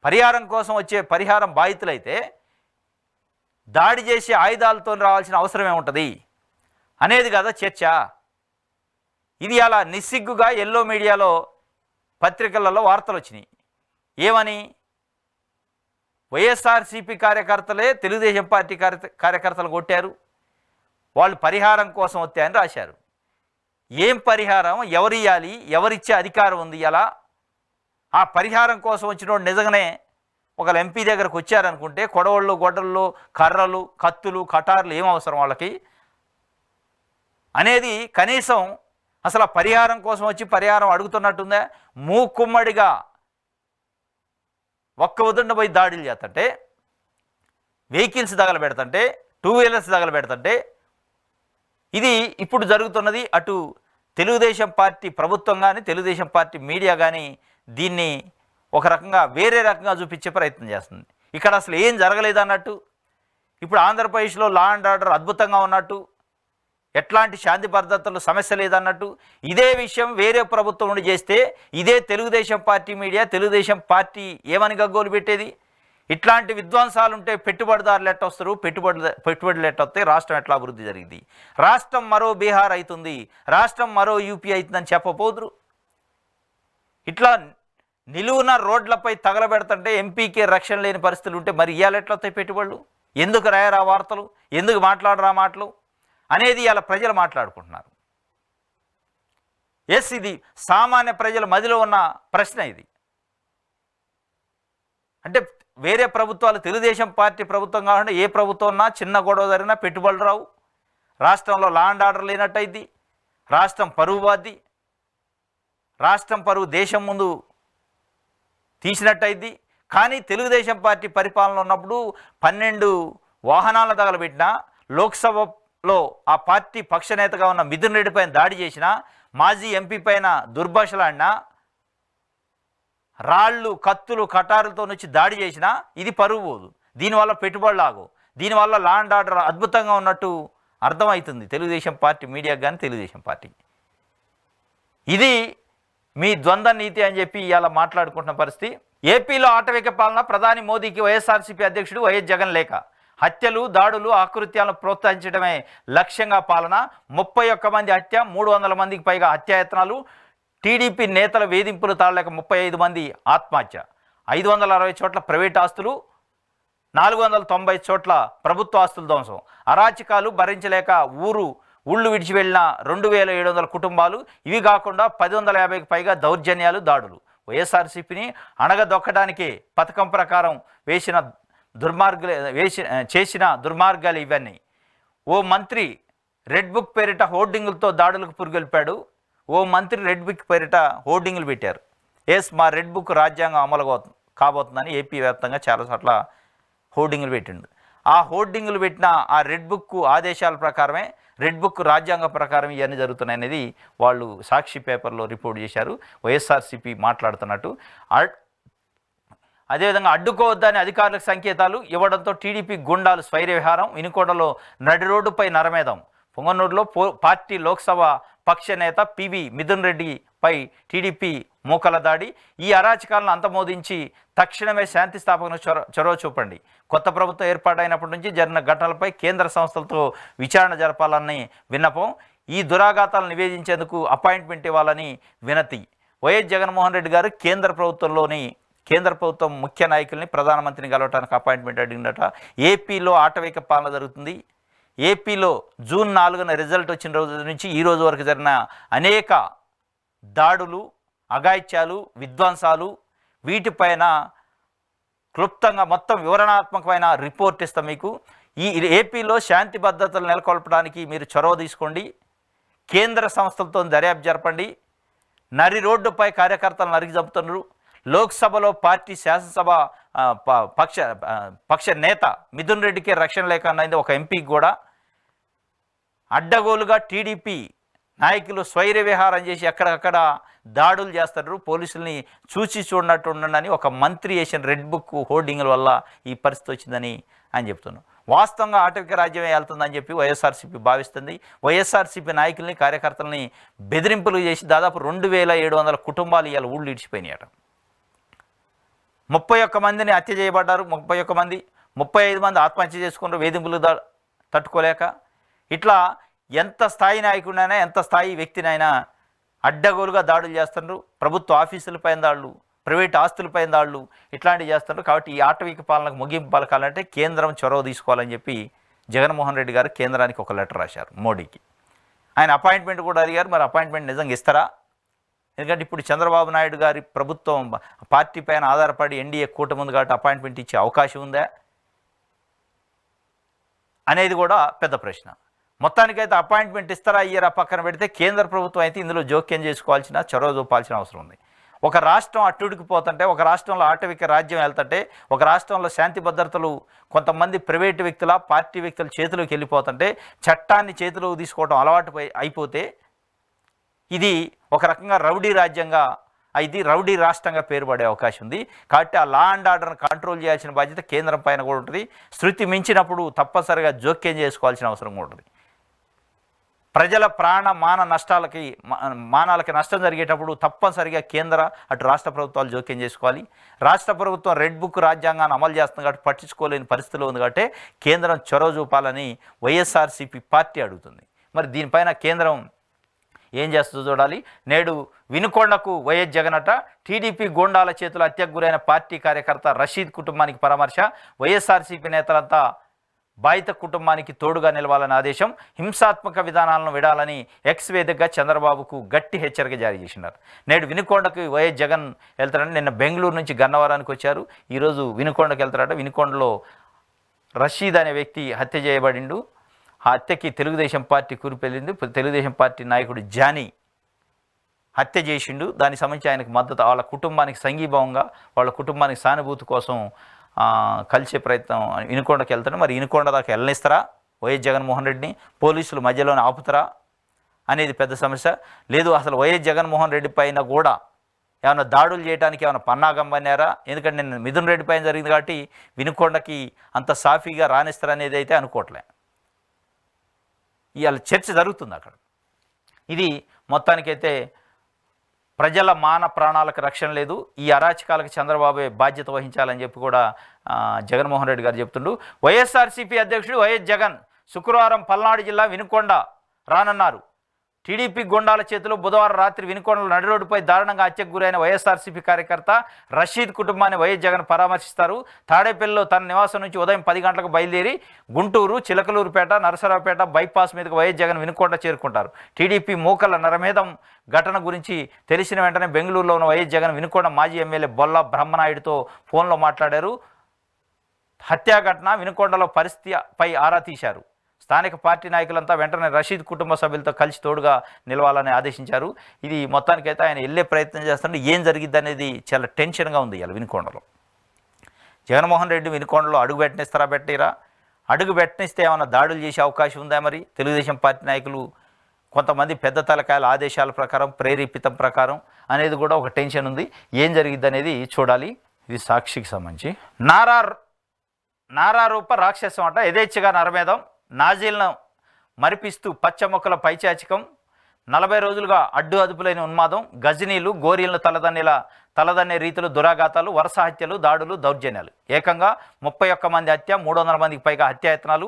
పరిహారం కోసం వచ్చే పరిహారం బాధితులైతే దాడి చేసి ఆయుధాలతో రావాల్సిన అవసరం ఏముంటుంది అనేది కదా చర్చ. ఇది అలా నిస్సిగ్గుగా ఎల్లో మీడియాలో, పత్రికలలో వార్తలు వచ్చినాయి. ఏమని? వైఎస్ఆర్సీపీ కార్యకర్తలే తెలుగుదేశం పార్టీ కార్యకర్తలు కొట్టారు, వాళ్ళు పరిహారం కోసం వచ్చాయని రాశారు. ఏం పరిహారం? ఎవరు ఇవ్వాలి? ఎవరిచ్చే అధికారం ఉంది? ఇలా ఆ పరిహారం కోసం వచ్చినోడు నిజంగానే ఒక ఎంపీ దగ్గరకు వచ్చారనుకుంటే కొడవళ్ళు, గొడ్డళ్ళు, కర్రలు, కత్తులు, కటార్లు ఏం అవసరం వాళ్ళకి అనేది కనీసం అసలు ఆ పరిహారం కోసం వచ్చి పరిహారం అడుగుతున్నట్టుందా? మూకుమ్మడిగా ఒక్క వదుండ పోయి దాడులు చేస్తుంటే, వెహికల్స్ తగలబెడుతుంటే, టూ వీలర్స్ తగలబెడుతుంటే, ఇది ఇప్పుడు జరుగుతున్నది. అటు తెలుగుదేశం పార్టీ ప్రభుత్వం కానీ, తెలుగుదేశం పార్టీ మీడియా కానీ దీన్ని ఒక రకంగా వేరే రకంగా చూపించే ప్రయత్నం చేస్తుంది. ఇక్కడ అసలు ఏం జరగలేదు అన్నట్టు, ఇప్పుడు ఆంధ్రప్రదేశ్లో లా అండ్ ఆర్డర్ అద్భుతంగా ఉన్నట్టు, ఎట్లాంటి శాంతి భద్రతలు సమస్య లేదన్నట్టు, ఇదే విషయం వేరే ప్రభుత్వం నుండి చేస్తే ఇదే Telugu Desam party media, Telugu Desam party ఏమని గగ్గోలు పెట్టేది? ఇట్లాంటి విధ్వంసాలు ఉంటే పెట్టుబడిదారులు ఎట్ట వస్తారు, పెట్టుబడులు ఎట్ట వస్తాయి, రాష్ట్రం ఎట్లా అభివృద్ధి జరిగింది, రాష్ట్రం మరో బీహార్ అవుతుంది, రాష్ట్రం మరో యూపీ అవుతుందని చెప్పబోదురు. ఇట్లా నిలువున రోడ్లపై తగలబెడుతుంటే ఎంపీకే రక్షణ లేని పరిస్థితులు ఉంటే మరి ఇవాళ ఎట్లా వస్తాయి పెట్టుబడులు? ఎందుకు రాయరా వార్తలు, ఎందుకు మాట్లాడరా మాటలు అనేది ఇలా ప్రజలు మాట్లాడుకుంటున్నారు. ఇది సామాన్య ప్రజల మదిలో ఉన్న ప్రశ్న. ఇది అంటే వేరే ప్రభుత్వాలు, తెలుగుదేశం పార్టీ ప్రభుత్వం కాకుండా ఏ ప్రభుత్వం ఉన్నా చిన్న గొడవ జరిగినా పెట్టుబడులు రావు, రాష్ట్రంలో లా అండ్ ఆర్డర్ లేనట్టయిద్ది, రాష్ట్రం పరువు బాద్ది, రాష్ట్రం పరువు దేశం ముందు తీసినట్టయిద్ది. కానీ తెలుగుదేశం పార్టీ పరిపాలన ఉన్నప్పుడు 12 వాహనాలను తగలబెట్టినా, లోక్సభలో ఆ పార్టీ పక్షనేతగా ఉన్న మిథున్ రెడ్డి పైన దాడి చేసిన, మాజీ ఎంపీ పైన దుర్భాషలాడినా, రాళ్ళు, కత్తులు, కటారులతో వచ్చి దాడి చేసినా ఇది పరువు పోదు. దీనివల్ల పెట్టుబడులు ఆగు, దీనివల్ల లా అండ్ ఆర్డర్ అద్భుతంగా ఉన్నట్టు అర్థమవుతుంది తెలుగుదేశం పార్టీ మీడియాకి కానీ, తెలుగుదేశం పార్టీకి. ఇది మీ ద్వంద్వ నీతి అని చెప్పి ఇవాళ మాట్లాడుకుంటున్న పరిస్థితి. ఏపీలో ఆటవిక పాలన, ప్రధాని మోదీకి వైఎస్ఆర్సీపీ అధ్యక్షుడు వైఎస్ జగన్ లేఖ. హత్యలు, దాడులు, ఆకృత్యాలను ప్రోత్సహించడమే లక్ష్యంగా పాలన. 31 మంది హత్య, 300 మందికి పైగా హత్యాయత్నాలు. టీడీపీ నేతల వేధింపులు తాళలేక 35 మంది ఆత్మహత్య. 560 చోట్ల ప్రైవేట్ ఆస్తులు, 490 చోట్ల ప్రభుత్వ ఆస్తులు ధ్వంసం. అరాచకాలు భరించలేక ఊళ్ళు విడిచి వెళ్ళిన 2700 కుటుంబాలు. ఇవి కాకుండా 1050కి పైగా దౌర్జన్యాలు, దాడులు. వైఎస్ఆర్సీపీని అణగదొక్కడానికి పథకం ప్రకారం చేసిన దుర్మార్గాలు ఇవన్నీ. ఓ మంత్రి రెడ్ బుక్ పేరిట హోర్డింగులతో దాడులకు పురుగొల్పాడు. ఓ మంత్రి రెడ్ బుక్ పేరిట హోర్డింగులు పెట్టారు. మా రెడ్ బుక్ రాజ్యాంగం అమలు కాబోతుందని ఏపీ వ్యాప్తంగా చాలా చోట్ల హోర్డింగులు పెట్టిండు. ఆ హోర్డింగులు పెట్టిన ఆ రెడ్ బుక్ ఆదేశాల ప్రకారమే, రెడ్ బుక్ రాజ్యాంగం ప్రకారం ఇవన్నీ జరుగుతున్నాయనేది వాళ్ళు సాక్షి పేపర్లో రిపోర్ట్ చేశారు. వైఎస్ఆర్సీపీ మాట్లాడుతున్నట్టు. అదేవిధంగా అడ్డుకోవద్దని అధికారులకు సంకేతాలు ఇవ్వడంతో టీడీపీ గుండాలు స్వైర విహారం. వినుకొండలో నడి రోడ్డుపై నరమేధం. పొంగనూరులో పార్టీ లోక్సభ పక్ష నేత పివి మిథున్ రెడ్డిపై టీడీపీ మూకల దాడి. ఈ అరాచకాలను అంతమోదించి తక్షణమే శాంతి స్థాపకను చొరవ చూపండి. కొత్త ప్రభుత్వం ఏర్పాటైనప్పటి నుంచి జరిగిన ఘటనలపై కేంద్ర సంస్థలతో విచారణ జరపాలని విన్నపం. ఈ దురాఘాతాలను నివేదించేందుకు అపాయింట్మెంట్ ఇవ్వాలని వినతి. వైఎస్ జగన్మోహన్ రెడ్డి గారు కేంద్ర ప్రభుత్వం ముఖ్య నాయకుల్ని ప్రధానమంత్రిని కలవటానికి అపాయింట్మెంట్ అడిగిందట. ఏపీలో ఆటవిక పాలన జరుగుతుంది. ఏపీలో జూన్ 4న రిజల్ట్ వచ్చిన రోజు నుంచి ఈ రోజు వరకు జరిగిన అనేక దాడులు, అఘాయిత్యాలు, విధ్వంసాలు, వీటిపైన క్లుప్తంగా మొత్తం వివరణాత్మకమైన రిపోర్ట్ ఇస్తాం మీకు. ఈ ఏపీలో శాంతి భద్రతలు నెలకొల్పడానికి మీరు చొరవ తీసుకోండి. కేంద్ర సంస్థలతో దర్యాప్తు జరపండి. నరి రోడ్డుపై కార్యకర్తలు నరికి చంపుతున్నారు. లోక్సభలో పార్టీ శాసనసభ పక్ష నేత మిథున్ రెడ్డికి రక్షణ లేక అన్నది ఒక ఎంపీకి కూడా. అడ్డగోలుగా టీడీపీ నాయకులు స్వైర విహారం చేసి ఎక్కడక్కడ దాడులు చేస్తారు. పోలీసుల్ని చూడనట్టు ఉండని ఒక మంత్రి వేసిన రెడ్ బుక్ హోర్డింగ్ల వల్ల ఈ పరిస్థితి వచ్చిందని ఆయన చెప్తున్నాను. వాస్తవంగా ఆటవిక రాజ్యమే వెళ్తుందని చెప్పి వైఎస్ఆర్సీపీ భావిస్తుంది. వైఎస్ఆర్సీపీ నాయకుల్ని, కార్యకర్తలని బెదిరింపులు చేసి దాదాపు 2700 కుటుంబాలు ఇవాళ ఊళ్ళు ఇడిచిపోయినాయట. 31 మందిని హత్య చేయబడ్డారు. 31 మంది, 35 మంది ఆత్మహత్య చేసుకున్నారు వేధింపులు తట్టుకోలేక. ఇట్లా ఎంత స్థాయి నాయకుడినైనా, ఎంత స్థాయి వ్యక్తినైనా అడ్డగోలుగా దాడులు చేస్తున్నారు. ప్రభుత్వ ఆఫీసులపైన దాడులు, ప్రైవేట్ ఆస్తులపైన దాడులు, ఇట్లాంటివి చేస్తున్నారు. కాబట్టి ఈ ఆటవిక పాలనకు ముగింపు పలకాలంటే కేంద్రం చొరవ తీసుకోవాలని చెప్పి జగన్మోహన్ రెడ్డి గారు కేంద్రానికి ఒక లెటర్ రాశారు మోడీకి. ఆయన అపాయింట్మెంట్ కూడా అడిగారు. మరి అపాయింట్మెంట్ నిజంగా ఇస్తారా? ఎందుకంటే ఇప్పుడు చంద్రబాబు నాయుడు గారి ప్రభుత్వం పార్టీ పైన ఆధారపడి ఎన్డీఏ కూటమి ఉంది కాబట్టి అపాయింట్మెంట్ ఇచ్చే అవకాశం ఉందా అనేది కూడా పెద్ద ప్రశ్న. మొత్తానికైతే అపాయింట్మెంట్ ఇస్తారా ఇయ్యరా పక్కన పెడితే కేంద్ర ప్రభుత్వం అయితే ఇందులో జోక్యం చేసుకోవాల్సిన, చొరవ చూపాల్సిన అవసరం ఉంది. ఒక రాష్ట్రం అట్టుడికిపోతుంటే, ఒక రాష్ట్రంలో ఆటవిక రాజ్యం వెళ్తుంటే, ఒక రాష్ట్రంలో శాంతి భద్రతలు కొంతమంది ప్రైవేటు వ్యక్తుల, పార్టీ వ్యక్తుల చేతిలోకి వెళ్ళిపోతుంటే, చట్టాన్ని చేతిలోకి తీసుకోవడం అలవాటు అయిపోతే ఇది ఒక రకంగా రౌడీ రాజ్యంగా, ఇది రౌడీ రాష్ట్రంగా పేరు పడే అవకాశం ఉంది. కాబట్టి ఆ లా అండ్ ఆర్డర్ని కంట్రోల్ చేయాల్సిన బాధ్యత కేంద్రం పైన కూడా ఉంటుంది. శృతి మించినప్పుడు తప్పనిసరిగా జోక్యం చేసుకోవాల్సిన అవసరం కూడా ఉంటుంది. ప్రజల ప్రాణ మానాలకి నష్టం జరిగేటప్పుడు తప్పనిసరిగా కేంద్ర అటు రాష్ట్ర ప్రభుత్వాలు జోక్యం చేసుకోవాలి. రాష్ట్ర ప్రభుత్వం రెడ్ బుక్ రాజ్యాంగాన్ని అమలు చేస్తుంది కాబట్టి పట్టించుకోలేని పరిస్థితిలో ఉంది కాబట్టి కేంద్రం చొరవ చూపాలని వైఎస్ఆర్సీపీ పార్టీ అడుగుతుంది. మరి దీనిపైన కేంద్రం ఏం చేస్తుందో చూడాలి. నేడు వినుకొండకు వైఎస్ జగన్ అట. టీడీపీ గూండాల చేతుల హత్యకు గురైన పార్టీ కార్యకర్త రషీద్ కుటుంబానికి పరామర్శ. వైఎస్ఆర్సీపీ నేతలంతా బాధిత కుటుంబానికి తోడుగా నిలవాలని ఆదేశం. హింసాత్మక విధానాలను విడాలని ఎక్స్ వేదికగా చంద్రబాబుకు గట్టి హెచ్చరిక జారీ చేసినారు. నేడు వినుకొండకు వైఎస్ జగన్ వెళ్తారని నిన్న బెంగళూరు నుంచి గన్నవరానికి వచ్చారు. ఈరోజు వినుకొండకు వెళ్తారట. వినుకొండలో రషీద్ అనే వ్యక్తి హత్య చేయబడిండు. ఆ హత్యకి తెలుగుదేశం పార్టీ కురిపెళ్ళింది. తెలుగుదేశం పార్టీ నాయకుడు జానీ హత్య చేసిండు. దానికి సంబంధించి ఆయనకు మద్దతు, వాళ్ళ కుటుంబానికి సంఘీభావంగా, వాళ్ళ కుటుంబానికి సానుభూతి కోసం కలిసే ప్రయత్నం వినుకొండకి వెళ్తాడు. మరి వినుకొండ దాకా వెళ్ళనిస్తారా వైఎస్ జగన్మోహన్ రెడ్డిని? పోలీసులు మధ్యలోనే ఆపుతారా అనేది పెద్ద సమస్య. లేదు అసలు వైఎస్ జగన్మోహన్ రెడ్డి పైన కూడా ఏమైనా దాడులు చేయడానికి ఏమైనా పన్నాగం పన్నారా? ఎందుకంటే నేను మిథున్ రెడ్డి పైన జరిగింది కాబట్టి వినుకొండకి అంత సాఫీగా రాణిస్తారనేది అయితే అనుకోవట్లే. ఇవాళ చర్చ జరుగుతుంది అక్కడ. ఇది మొత్తానికైతే ప్రజల ప్రాణాలకు రక్షణ లేదు. ఈ అరాచకాలకు చంద్రబాబు బాధ్యత వహించాలని చెప్పి కూడా జగన్మోహన్ రెడ్డి గారు చెప్తుండు. వైఎస్ఆర్సీపీ అధ్యక్షుడు వైఎస్ జగన్ శుక్రవారం పల్నాడు జిల్లా వినుకొండ రానున్నారు. టీడీపీ గుండాల చేతిలో బుధవారం రాత్రి వినుకొండలో నడి రోడ్డుపై దారుణంగా హత్యకు గురైన వైఎస్ఆర్సీపీ కార్యకర్త రషీద్ కుటుంబాన్ని వైఎస్ జగన్ పరామర్శిస్తారు. తాడేపల్లిలో తన నివాసం నుంచి ఉదయం 10 గంటలకు బయలుదేరి గుంటూరు, చిలకలూరుపేట, నరసరావుపేట బైపాస్ మీదకు వైఎస్ జగన్ వినుకొండ చేరుకుంటారు. టీడీపీ మూకల నరమేధం ఘటన గురించి తెలిసిన వెంటనే బెంగళూరులో ఉన్న వైఎస్ జగన్ వినుకొండ మాజీ ఎమ్మెల్యే బొల్ల బ్రహ్మనాయుడుతో ఫోన్లో మాట్లాడారు. హత్యా ఘటన వినుకొండలో పరిస్థితిపై ఆరా తీశారు. స్థానిక పార్టీ నాయకులంతా వెంటనే రషీద్ కుటుంబ సభ్యులతో కలిసి తోడుగా నిలవాలని ఆదేశించారు. ఇది మొత్తానికైతే ఆయన వెళ్ళే ప్రయత్నం చేస్తుంటే ఏం జరిగిద్ది అనేది చాలా టెన్షన్గా ఉంది ఇలా వినుకొండలో. జగన్మోహన్ రెడ్డి వినుకొండలో అడుగు పెట్టనిస్తారా, పెట్టిరా? అడుగు పెట్టనిస్తే ఏమైనా దాడులు చేసే అవకాశం ఉందా? మరి తెలుగుదేశం పార్టీ నాయకులు కొంతమంది పెద్ద తలకాయల ఆదేశాల ప్రకారం, ప్రేరేపితం ప్రకారం అనేది కూడా ఒక టెన్షన్ ఉంది. ఏం జరిగిద్ది అనేది చూడాలి. ఇది సాక్షికి సంబంధించి. నారా నారారూప రాక్షసం అంట, యథేచ్ఛగా నరమేధం, నాజీలను మరిపిస్తూ పచ్చమొక్కల పైచాచికం, 40 రోజులుగా అడ్డు అదుపులేని ఉన్మాదం, గజనీలు గోరీలను తలదన్నే రీతులు, దురాఘాతాలు, వరుస హత్యలు, దాడులు, దౌర్జన్యాలు, ఏకంగా 31 మంది హత్య, 300 మందికి పైగా హత్యాయత్నాలు,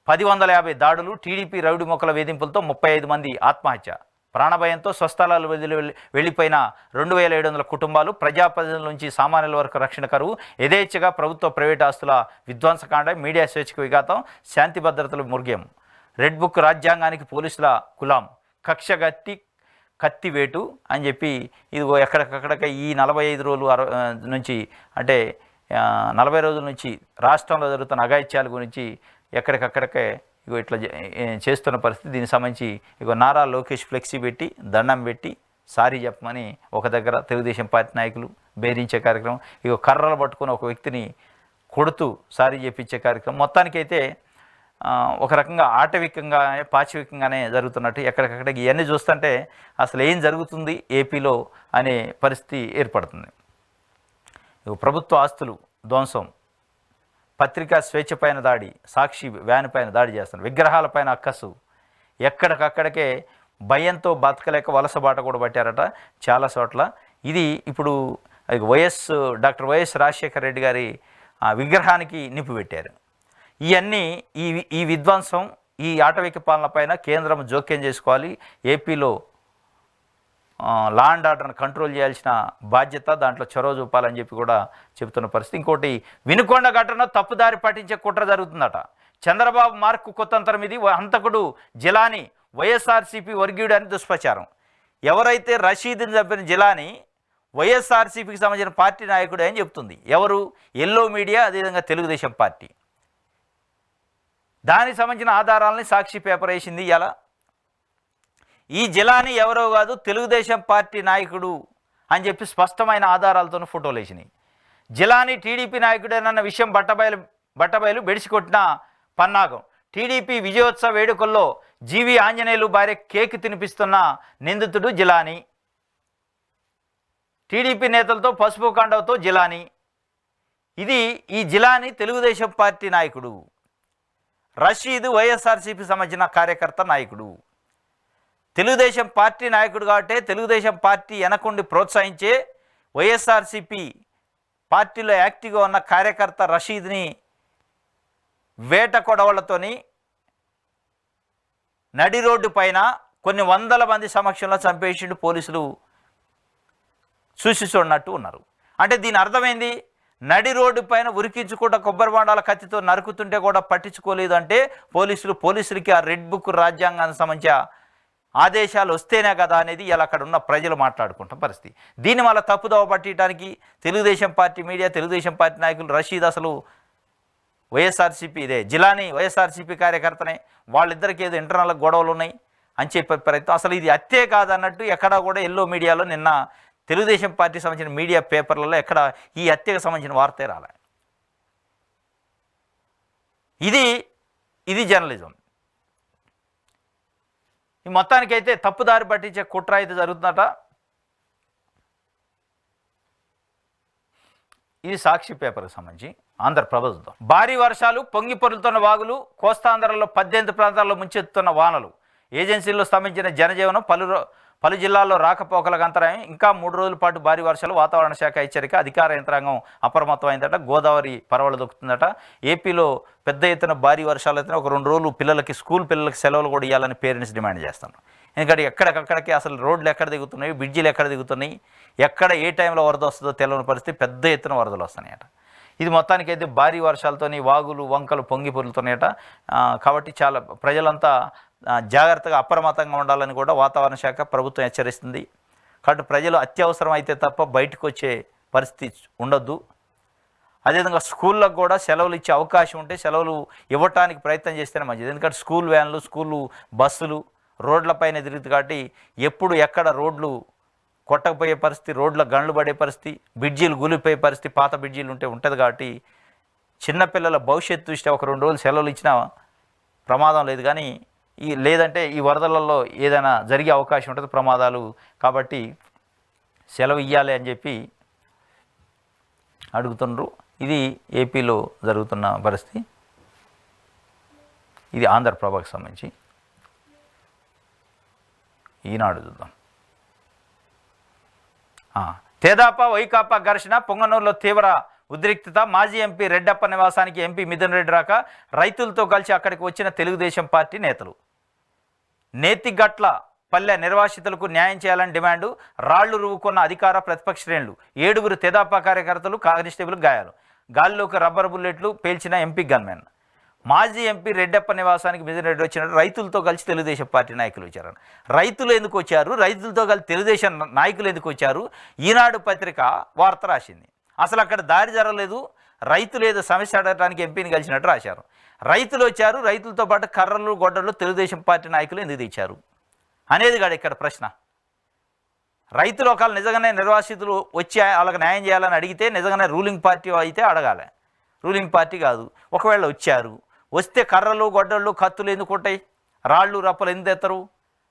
150 దాడులు, టీడీపీ రౌడీ మొక్కల వేధింపులతో 35 మంది ఆత్మహత్య, ప్రాణభయంతో స్వస్థలాలు వెళ్ళిపోయిన 2700 కుటుంబాలు, ప్రజాప్రతినిధుల నుంచి సామాన్యుల వరకు రక్షణ కరువు, యథేచ్ఛగా ప్రభుత్వ ప్రైవేట్ ఆస్తుల విధ్వంసకాండ, మీడియా స్వేచ్ఛకు విఘాతం, శాంతి భద్రతలు ముర్గేం, రెడ్ బుక్ రాజ్యాంగానికి పోలీసుల కులాం, కక్షగత్తి కత్తివేటు అని చెప్పి ఇదిగో ఎక్కడికక్కడికి ఈ 45 రోజులు నుంచి అంటే 40 రోజుల నుంచి రాష్ట్రంలో జరుగుతున్న అఘాయిత్యాల గురించి ఎక్కడికక్కడికే ఇగో ఇట్లా చేస్తున్న పరిస్థితి. దీనికి సంబంధించి ఇగో నారా లోకేష్ ఫ్లెక్సీ పెట్టి దండం పెట్టి సారీ చెప్పమని ఒక దగ్గర తెలుగుదేశం పార్టీ నాయకులు బెదిరించే కార్యక్రమం, ఇగో కర్రలు పట్టుకుని ఒక వ్యక్తిని కొడుతూ సారీ చెప్పించే కార్యక్రమం. మొత్తానికైతే ఒక రకంగా ఆటవికంగా పాశవికంగానే జరుగుతున్నట్టు ఎక్కడికక్కడికి ఇవన్నీ చూస్తుంటే అసలు ఏం జరుగుతుంది ఏపీలో అనే పరిస్థితి ఏర్పడుతుంది. ప్రభుత్వ ఆస్తులు ధ్వంసం, పత్రికా స్వేచ్ఛ పైన దాడి, సాక్షి వ్యాన్ పైన దాడి చేస్తున్నారు, విగ్రహాలపైన అక్కసు, ఎక్కడికక్కడికే భయంతో బతకలేక వలస బాట కూడా పట్టారట చాలా చోట్ల. ఇది ఇప్పుడు డాక్టర్ వైఎస్ రాజశేఖర రెడ్డి గారి విగ్రహానికి నిప్పు పెట్టారు. ఇవన్నీ ఈ విధ్వంసం, ఈ ఆటవిక పాలనపైన కేంద్రం జోక్యం చేసుకోవాలి. ఏపీలో లా అండ్ ఆర్డర్ని కంట్రోల్ చేయాల్సిన బాధ్యత, దాంట్లో చొరవ చూపాలని చెప్పి కూడా చెబుతున్న పరిస్థితి. ఇంకోటి, వినుకొండ ఘటన తప్పుదారి పట్టించే కుట్ర జరుగుతుందట. చంద్రబాబు మార్కు కొత్తంతరం ఇది. హంతకుడు జిలాని వైఎస్ఆర్సీపీ వర్గీయుడు అని దుష్ప్రచారం. ఎవరైతే రషీద్ని చంపిన జిలాని వైఎస్ఆర్సీపీకి సంబంధించిన పార్టీ నాయకుడు అని చెప్తుంది. ఎవరు? ఎల్లో మీడియా, అదేవిధంగా తెలుగుదేశం పార్టీ. దానికి సంబంధించిన ఆధారాలని సాక్షి పేపర్ వేసింది. ఇలా ఈ జిలాని ఎవరో కాదు, తెలుగుదేశం పార్టీ నాయకుడు అని చెప్పి స్పష్టమైన ఆధారాలతో ఫోటోలు వేసినాయి. జిలాని టీడీపీ నాయకుడేనన్న విషయం బట్టబయలు బెడిసికొట్టిన పన్నాగం. టీడీపీ విజయోత్సవ వేడుకల్లో జీవి ఆంజనేయులు భార్య కేక్ తినిపిస్తున్న నిందితుడు జిలాని. టీడీపీ నేతలతో పసుపు కండవతో జిలాని. ఈ జిలాని తెలుగుదేశం పార్టీ నాయకుడు. రషీద్ వైఎస్ఆర్సీపీ సంబంధించిన కార్యకర్త నాయకుడు. తెలుగుదేశం పార్టీ నాయకుడు కాబట్టి తెలుగుదేశం పార్టీ వెనకుండి ప్రోత్సహించే వైఎస్ఆర్సీపీ పార్టీలో యాక్టివ్గా ఉన్న కార్యకర్త రషీద్ని వేట కొడవళ్లతోని నడి రోడ్డు పైన కొన్ని వందల మంది సమక్షంలో చంపేసిండు. పోలీసులు చూసి చూడనట్టు ఉన్నారు. అంటే దీని అర్థమైంది, నడి రోడ్డు పైన ఉరికించుకుంటా కొబ్బరి బాండాల కత్తితో నరుకుతుంటే కూడా పట్టించుకోలేదు అంటే పోలీసులకి ఆ రెడ్ బుక్ రాజ్యాంగానికి సంబంధించిన ఆదేశాలు వస్తేనే కదా అనేది ఇలా అక్కడ ఉన్న ప్రజలు మాట్లాడుకుంటాం పరిస్థితి. దీన్ని మళ్ళీ తప్పుదోవ పట్టించడానికి Telugu Desam party media, Telugu Desam party నాయకులు రషీద్ అసలు వైఎస్ఆర్సీపీ జిలాని వైఎస్ఆర్సీపీ కార్యకర్తనే, వాళ్ళిద్దరికి ఏదో ఇంటర్నల్ గొడవలు ఉన్నాయి అని చెప్పే ప్రయత్నం. అసలు ఇది హత్యే కాదన్నట్టు ఎక్కడా కూడా ఎల్లో మీడియాలో నిన్న తెలుగుదేశం పార్టీకి సంబంధించిన మీడియా పేపర్లలో ఎక్కడ ఈ హత్యకు సంబంధించిన వార్తే రాలే. ఇది జర్నలిజం. ఈ మొత్తానికైతే తప్పుదారి పట్టించే కుట్ర అయితే జరుగుతుందట. ఇది సాక్షి పేపర్కి సంబంధించి. ఆంధ్రప్రభ చూద్దాం. భారీ వర్షాలు, పొంగి పొరులుతున్న వాగులు, కోస్తాంధ్రలో 18 ప్రాంతాల్లో ముంచెత్తుతున్న వానలు, ఏజెన్సీల్లో స్తంభించిన జనజీవనం, పలు జిల్లాల్లో రాకపోకలకు అంతరాయం, ఇంకా 3 రోజుల పాటు భారీ వర్షాలు, వాతావరణ శాఖ హెచ్చరిక, అధికార యంత్రాంగం అప్రమత్తమైందట. గోదావరి పరవళ్ళు దొక్కుతుందట. ఏపీలో పెద్ద ఎత్తున భారీ వర్షాలు అయితే ఒక 2 రోజులు స్కూల్ పిల్లలకి సెలవులు కూడా ఇవ్వాలని పేరెంట్స్ డిమాండ్ చేస్తాను. ఎందుకంటే ఎక్కడికక్కడికి అసలు రోడ్లు ఎక్కడ దిగుతున్నాయి, బ్రిడ్జీలు ఎక్కడ దిగుతున్నాయి, ఎక్కడ ఏ టైంలో వరద వస్తుందో తెలియని పరిస్థితి, పెద్ద ఎత్తున వరదలు వస్తున్నాయట. ఇది మొత్తానికైతే భారీ వర్షాలతోని వాగులు వంకలు పొంగి పొరులుతున్నాయట. కాబట్టి చాలా ప్రజలంతా జాగ్రత్తగా అప్రమత్తంగా ఉండాలని కూడా వాతావరణ శాఖ ప్రభుత్వం హెచ్చరిస్తుంది. కాబట్టి ప్రజలు అత్యవసరం అయితే తప్ప బయటకు వచ్చే పరిస్థితి ఉండొద్దు. అదేవిధంగా స్కూళ్ళకు కూడా సెలవులు ఇచ్చే అవకాశం ఉంటే సెలవులు ఇవ్వటానికి ప్రయత్నం చేస్తేనే మంచిది. ఎందుకంటే స్కూల్ వ్యాన్లు, స్కూలు బస్సులు రోడ్లపైన తిరుగుతుంది. కాబట్టి ఎప్పుడు ఎక్కడ రోడ్లు కొట్టకపోయే పరిస్థితి, రోడ్ల గండ్లు పడే పరిస్థితి, బ్రిడ్జీలు కూలిపోయే పరిస్థితి, పాత బ్రిడ్జీలు ఉంటుంది. కాబట్టి చిన్నపిల్లల భవిష్యత్తు దృష్ట్యా ఒక 2 రోజులు సెలవులు ఇచ్చినా ప్రమాదం లేదు. కానీ లేదంటే ఈ వరదలలో ఏదైనా జరిగే అవకాశం ఉంటుంది, ప్రమాదాలు. కాబట్టి సెలవు ఇవ్వాలి అని చెప్పి అడుగుతుండ్రు. ఇది ఏపీలో జరుగుతున్న పరిస్థితి. ఇది ఆంధ్రప్రభకు సంబంధించి. ఈనాడు చూద్దాం. తెదేపా వైకాపా ఘర్షణ, పొంగనూరులో తీవ్ర ఉద్రిక్తత. మాజీ ఎంపీ రెడ్డప్ప నివాసానికి ఎంపీ మిథున్ రెడ్డి రాక రైతులతో కలిసి అక్కడికి వచ్చిన తెలుగుదేశం పార్టీ నేతలు. నేతిగట్ల పల్లె నిర్వాసితులకు న్యాయం చేయాలని డిమాండు. రాళ్లు రువ్వుకున్న అధికార ప్రతిపక్ష శ్రేణులు. 7 తెదేపా కార్యకర్తలు, కానిస్టేబుల్ గాయాలు. గాలిలోకి రబ్బర్ బుల్లెట్లు పేల్చిన ఎంపీ గన్మెన్. మాజీ ఎంపీ రెడ్డప్ప నివాసానికి మిథున్ రెడ్డి వచ్చినట్టు రైతులతో కలిసి తెలుగుదేశం పార్టీ నాయకులు వచ్చారు. రైతులు ఎందుకు వచ్చారు, రైతులతో కలిసి తెలుగుదేశం నాయకులు ఎందుకు వచ్చారు? ఈనాడు పత్రిక వార్త రాసింది. అసలు అక్కడ దారి జరగలేదు, రైతులు ఏదో సమస్య అడగడానికి ఎంపీని కలిసినట్టు రాశారు. రైతులు వచ్చారు, రైతులతో పాటు కర్రలు గొడ్డలు తెలుగుదేశం పార్టీ నాయకులు ఎందుకు తెచ్చారు అనేది కాదు ఇక్కడ ప్రశ్న. రైతులు ఒకళ్ళు నిజంగానే నిర్వాసితులు వచ్చి వాళ్ళకి న్యాయం చేయాలని అడిగితే నిజంగానే రూలింగ్ పార్టీ అయితే అడగాలి, రూలింగ్ పార్టీ కాదు. ఒకవేళ వచ్చారు, వస్తే కర్రలు గొడ్డళ్ళు కత్తులు ఎందుకు ఉంటాయి, రాళ్ళు రప్పలు ఎందుకు ఎత్తరు?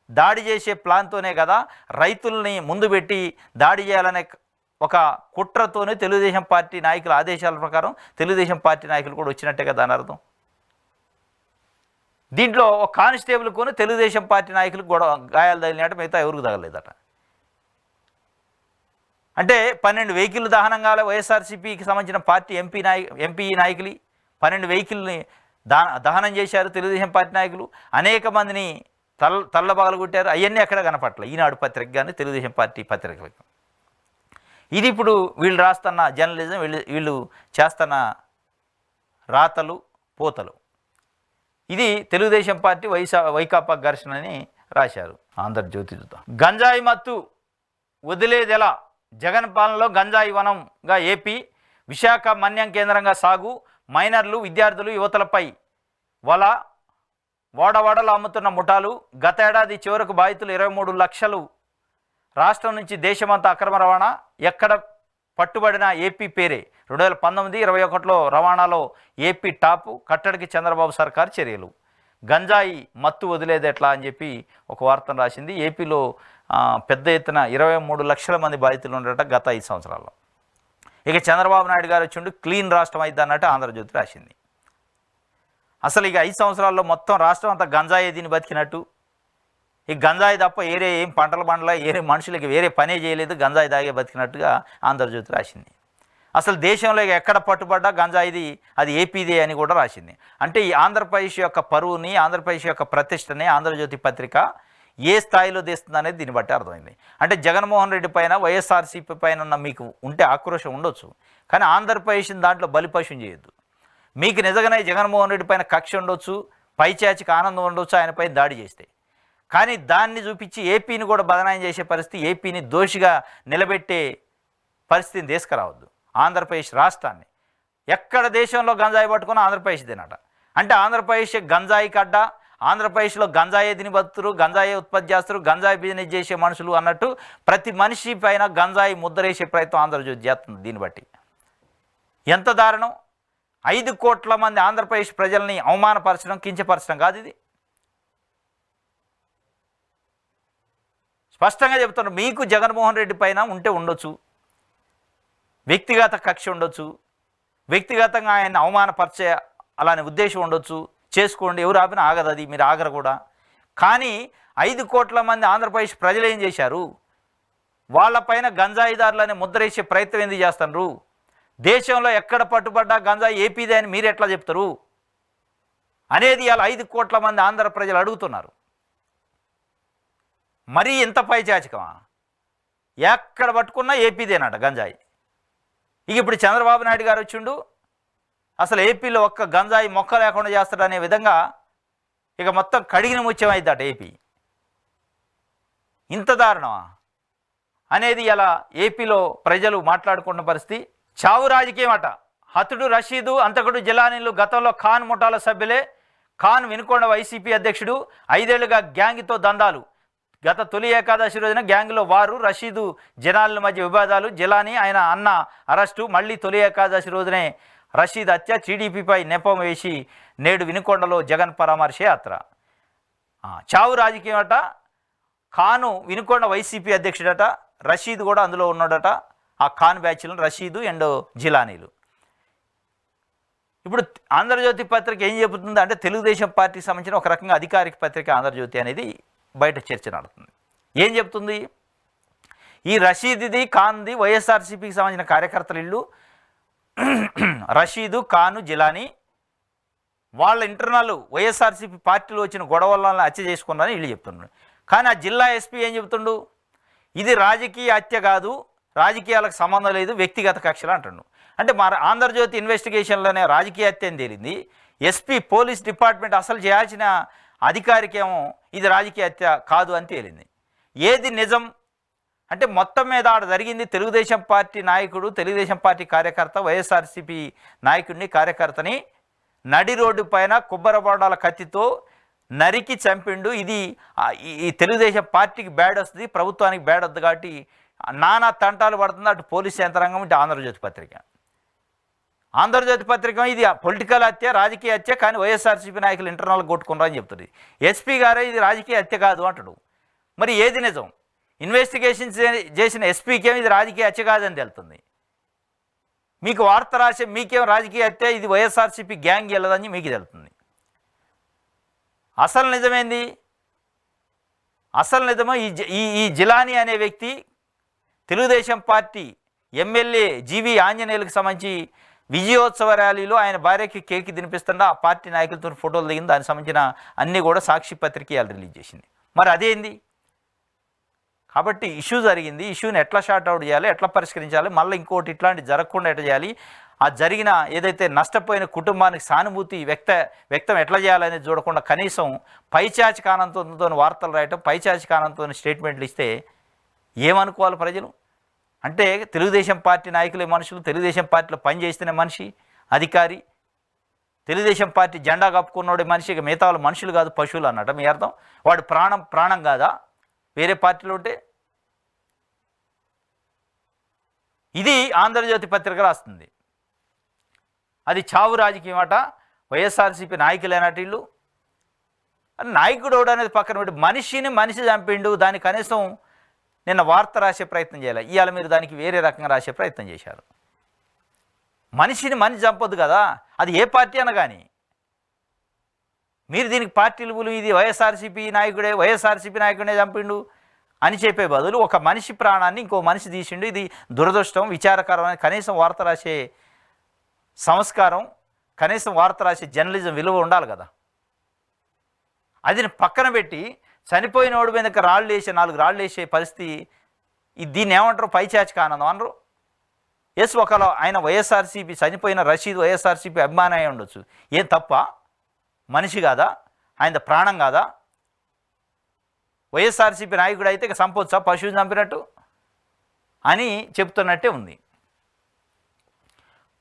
దాడి చేసే ప్లాన్తోనే కదా రైతుల్ని ముందు పెట్టి దాడి చేయాలనే ఒక కుట్రతోనే తెలుగుదేశం పార్టీ నాయకుల ఆదేశాల ప్రకారం తెలుగుదేశం పార్టీ నాయకులు కూడా వచ్చినట్టే కదా అని అర్థం. దీంట్లో ఒక కానిస్టేబుల్ కొని తెలుగుదేశం పార్టీ నాయకులకు గొడవ గాయాలు తగిలినట్టు, మిగతా ఎవరికి తగలేదట. అంటే 12 వెహికల్ దహనం కాలే. వైఎస్ఆర్సీపీకి సంబంధించిన పార్టీ ఎంపీ నాయకులు 12 వెహికల్ని దహనం చేశారు తెలుగుదేశం పార్టీ నాయకులు. అనేక మందిని తల్లబగలు కొట్టారు. అవన్నీ ఎక్కడ కనపట్ల ఈనాడు పత్రిక కానీ తెలుగుదేశం పార్టీ పత్రికలకు. ఇది ఇప్పుడు వీళ్ళు రాస్తున్న జర్నలిజం, వీళ్ళు చేస్తున్న రాతలు పోతలు. ఇది తెలుగుదేశం పార్టీ వైకాపా ఘర్షణ అని రాశారు. ఆంధ్రజ్యోతి చూద్దాం. గంజాయి మత్తు వదిలేదెలా? జగన్ పాలనలో గంజాయి వనంగా ఏపీ. విశాఖ మన్యం కేంద్రంగా సాగు. మైనర్లు, విద్యార్థులు, యువతలపై వల. వాడవాడలు అమ్ముతున్న ముఠాలు. గత ఏడాది చివరకు బాధితులు 23 లక్షలు. రాష్ట్రం నుంచి దేశమంతా అక్రమ రవాణా. ఎక్కడ పట్టుబడిన ఏపీ పేరే. 2019-21లో రవాణాలో ఏపీ టాపు. కట్టడికి చంద్రబాబు సర్కారు చర్యలు. గంజాయి మత్తు వదిలేది ఎట్లా అని చెప్పి ఒక వార్తను రాసింది. ఏపీలో పెద్ద ఎత్తున 23 లక్షల మంది బాధితులు ఉండట గత 5 సంవత్సరాల్లో. ఇక చంద్రబాబు నాయుడు గారు వచ్చిండు క్లీన్ రాష్ట్రం అయితే అన్నట్టు ఆంధ్రజ్యోతి రాసింది. అసలు ఇక 5 సంవత్సరాల్లో మొత్తం రాష్ట్రం అంతా గంజాయి దీన్ని బతికినట్టు. ఈ గంజాయి తప్ప ఏరే ఏం పంటల బండ్ల ఏరే మనుషులకి వేరే పనే చేయలేదు, గంజాయి దాగే బతికినట్టుగా ఆంధ్రజ్యోతి రాసింది. అసలు దేశంలో ఎక్కడ పట్టుబడ్డా గంజాయిది అది ఏపీదే అని కూడా రాసింది. అంటే ఈ ఆంధ్రప్రదేశ్ యొక్క పరువుని, ఆంధ్రప్రదేశ్ యొక్క ప్రతిష్టని ఆంధ్రజ్యోతి పత్రిక ఏ స్థాయిలో తీస్తుంది అనేది దీన్ని బట్టి అర్థమైంది. అంటే జగన్మోహన్ రెడ్డి పైన, వైఎస్ఆర్సీపీ పైన ఉన్న మీకు ఉంటే ఆక్రోశం ఉండొచ్చు, కానీ ఆంధ్రప్రదేశ్ని దాంట్లో బలిపశం చేయొద్దు. మీకు నిజంగానే జగన్మోహన్ రెడ్డి పైన కక్ష ఉండొచ్చు, పైచాచికి ఆనందం ఉండొచ్చు ఆయన పైన దాడి చేస్తే, కానీ దాన్ని చూపించి ఏపీని కూడా బదనాయం చేసే పరిస్థితి, ఏపీని దోషిగా నిలబెట్టే పరిస్థితిని తీసుకురావద్దు. ఆంధ్రప్రదేశ్ రాష్ట్రాన్ని ఎక్కడ దేశంలో గంజాయి పట్టుకున్నా ఆంధ్రప్రదేశ్ తినట. అంటే ఆంధ్రప్రదేశ్ గంజాయి కడ్డ, ఆంధ్రప్రదేశ్లో గంజాయి తిని బతుకుతారు, గంజాయి ఉత్పత్తి చేస్తారు, గంజాయి బిజినెస్ చేసే మనుషులు అన్నట్టు ప్రతి మనిషి పైన గంజాయి ముద్రేసే ప్రయత్నం ఆంధ్రజ్యోతి చేస్తుంది. దీన్ని బట్టి ఎంత దారుణం! 5 కోట్ల మంది ఆంధ్రప్రదేశ్ ప్రజల్ని అవమానపరచడం, కించపరచడం కాదు ఇది. స్పష్టంగా చెప్తున్నారు. మీకు జగన్మోహన్ రెడ్డి పైన ఉంటే ఉండొచ్చు, వ్యక్తిగత కక్ష ఉండొచ్చు, వ్యక్తిగతంగా ఆయన అవమానపరిచే అలానే ఉద్దేశం ఉండొచ్చు, చేసుకోండి, ఎవరు ఆపినా ఆగదు, అది మీరు ఆగరు కూడా. కానీ 5 కోట్ల మంది ఆంధ్రప్రదేశ్ ప్రజలు ఏం చేశారు? వాళ్ళపైన గంజాయిదారులని ముద్రేసే ప్రయత్నం ఎందుకు చేస్తున్నారు? దేశంలో ఎక్కడ పట్టుబడ్డా గంజాయి ఏపీదే అని మీరు ఎట్లా చెప్తారు అనేది ఇలా 5 కోట్ల మంది ఆంధ్ర ప్రజలు అడుగుతున్నారు. మరీ ఎంత పైచాచికమా? ఎక్కడ పట్టుకున్నా ఏపీదేనట గంజాయి. ఇక ఇప్పుడు చంద్రబాబు నాయుడు గారు వచ్చిండు, అసలు ఏపీలో ఒక్క గంజాయి మొక్క లేకుండా చేస్తాడనే విధంగా ఇక మొత్తం కడిగిన ముత్యం అవుతాట ఏపీ. ఇంత దారుణమా అనేది ఇలా ఏపీలో ప్రజలు మాట్లాడుకున్న పరిస్థితి. చావు రాజకీయం అట. హతుడు రషీదు, అంతకుడు జిలానీలు గతంలో ఖాన్ ముఠాల సభ్యులే. ఖాన్ వినుకొండ వైసీపీ అధ్యక్షుడు. 5 ఏళ్లుగా గ్యాంగ్తో దందాలు. గత తొలి ఏకాదశి రోజున గ్యాంగ్లో వారు, రషీదు జనాల మధ్య వివాదాలు. జిలానీ ఆయన అన్న అరెస్టు. మళ్ళీ తొలి ఏకాదశి రోజునే రషీద్ హత్య. టీడీపీపై నెపం వేసి నేడు వినుకొండలో జగన్ పరామర్శ యాత్ర. చావు రాజకీయం అట. ఖాను వినుకొండ వైసీపీ అధ్యక్షుడట, రషీద్ కూడా అందులో ఉన్నాడట. ఆ ఖాన్ బ్యాచ్లు రషీదు అండ్ జిలానీలు. ఇప్పుడు ఆంధ్రజ్యోతి పత్రిక ఏం చెబుతుంది అంటే తెలుగుదేశం పార్టీకి సంబంధించిన ఒక రకంగా అధికారిక పత్రిక ఆంధ్రజ్యోతి అనేది బయట చర్చ నడుతుంది. ఏం చెప్తుంది? ఈ రషీద్ది ఖాన్ది వైఎస్ఆర్సీపీకి సంబంధించిన కార్యకర్తల ఇల్లు రషీదు ఖాను జిలానీ వాళ్ళ ఇంటర్నల్ వైఎస్ఆర్సీపీ పార్టీలో వచ్చిన గొడవలను హత్య చేసుకున్నారని వీళ్ళు చెప్తున్నారు. కానీ ఆ జిల్లా ఎస్పీ ఏం చెబుతుండు? ఇది రాజకీయ హత్య కాదు, రాజకీయాలకు సంబంధం లేదు, వ్యక్తిగత కక్షలు అంటుండు. అంటే మన ఆంధ్రజ్యోతి ఇన్వెస్టిగేషన్లోనే రాజకీయ హత్య అని తేలింది. ఎస్పీ పోలీస్ డిపార్ట్మెంట్ అసలు చేయాల్సిన అధికారికేమో ఇది రాజకీయ హత్య కాదు అని తేలింది. ఏది నిజం అంటే మొత్తం మీద ఆడ జరిగింది తెలుగుదేశం పార్టీ నాయకుడు, తెలుగుదేశం పార్టీ కార్యకర్త, వైఎస్ఆర్సీపీ నాయకుడిని కార్యకర్తని నడి రోడ్డు పైన కొబ్బరిబొండాల కత్తితో నరికి చంపిండు. ఇది ఈ తెలుగుదేశం పార్టీకి బ్యాడ్ వస్తుంది, ప్రభుత్వానికి బ్యాడ్ వద్దు కాబట్టి నానా తంటాలు పడుతుంది అటు పోలీస్ యంత్రాంగం, ఇటు ఆంధ్రజ్యోతి పత్రిక. ఆంధ్రజ్యోతి పత్రిక ఇది పొలిటికల్ హత్య, రాజకీయ హత్య, కానీ వైఎస్ఆర్సీపీ నాయకులు ఇంటర్నల్ కొట్టుకున్నారని చెప్తుంది. ఎస్పీ గారే ఇది రాజకీయ హత్య కాదు అంటాడు. మరి ఏది నిజం? ఇన్వెస్టిగేషన్ చేసిన ఎస్పీకేమో ఇది రాజకీయ హత్య కాదని తెలుస్తుంది. మీకు వార్త రాసే మీకేం రాజకీయ హత్య, ఇది వైఎస్ఆర్సీపీ గ్యాంగ్ వెళ్ళదని మీకు తెలుస్తుంది. అసలు నిజమేంది? అసలు నిజమో ఈ జిలానీ అనే వ్యక్తి తెలుగుదేశం పార్టీ ఎమ్మెల్యే జీవి ఆంజనేయులకు సంబంధించి విజయోత్సవ ర్యాలీలో ఆయన భార్యకి కేక్ తినిపిస్తుండ ఆ పార్టీ నాయకులతో ఫోటోలు దిగింది. దానికి సంబంధించిన అన్నీ కూడా సాక్షి పత్రిక వాళ్ళు రిలీజ్ చేసింది. మరి అదేంది? కాబట్టి ఇష్యూ జరిగింది, ఇష్యూని ఎట్లా షార్ట్ అవుట్ చేయాలి, ఎట్లా పరిష్కరించాలి, మళ్ళీ ఇంకోటి ఇట్లాంటి జరగకుండా ఎట్లా చేయాలి, ఆ జరిగిన ఏదైతే నష్టపోయిన కుటుంబానికి సానుభూతి వ్యక్తం ఎట్లా చేయాలనేది చూడకుండా కనీసం పైచాచికానంతో వార్తలు రాయటం, పైచాచికానంతో స్టేట్మెంట్లు ఇస్తే ఏమనుకోవాలి ప్రజలు? అంటే తెలుగుదేశం పార్టీ నాయకులే మనుషులు, తెలుగుదేశం పార్టీలో పనిచేస్తున్న మనిషి అధికారి, తెలుగుదేశం పార్టీ జెండా కప్పుకున్నోడే మనిషి, ఇక మిగతా వాళ్ళు మనుషులు కాదు పశువులు అన్నట్టు మీ అర్థం? వాడు ప్రాణం కాదా వేరే పార్టీలో ఉంటే? ఇది ఆంధ్రజ్యోతి పత్రిక రాస్తుంది. అది చావు రాజకీయం అట, వైఎస్ఆర్సీపీ నాయకులైనట్టు వీళ్ళు. నాయకుడు అనేది పక్కన పెట్టి మనిషి చంపిండు, దానికి కనీసం నిన్న వార్త రాసే ప్రయత్నం చేయాలి. ఇవాళ మీరు దానికి వేరే రకంగా రాసే ప్రయత్నం చేశారు. మనిషి చంపొద్దు కదా, అది ఏ పార్టీ అన కానీ. మీరు దీనికి పార్టీలు ఇది వైఎస్ఆర్సీపీ నాయకుడే చంపిండు అని చెప్పే బదులు ఒక మనిషి ప్రాణాన్ని ఇంకో మనిషి తీసిండు, ఇది దురదృష్టం, విచారకరమైన కనీసం వార్త రాసే సంస్కారం, కనీసం వార్త రాసే జర్నలిజం విలువ ఉండాలి కదా. అది పక్కన పెట్టి చనిపోయిన వాడి మీదకి 4 రాళ్ళు వేసే పరిస్థితి, దీన్ని ఏమంటారు? పైచాచిక ఆనందం అనరు. ఎస్, ఒకవేళ ఆయన వైఎస్ఆర్సీపీ చనిపోయిన రషీద్ వైఎస్ఆర్సీపీ అభిమాని అయి ఉండొచ్చు, ఏం తప్ప? మనిషి కాదా? ఆయన ప్రాణం కాదా? వైఎస్ఆర్సీపీ నాయకుడు అయితే ఇక సంపొచ్చా పశువుని చంపినట్టు అని చెప్తున్నట్టే ఉంది.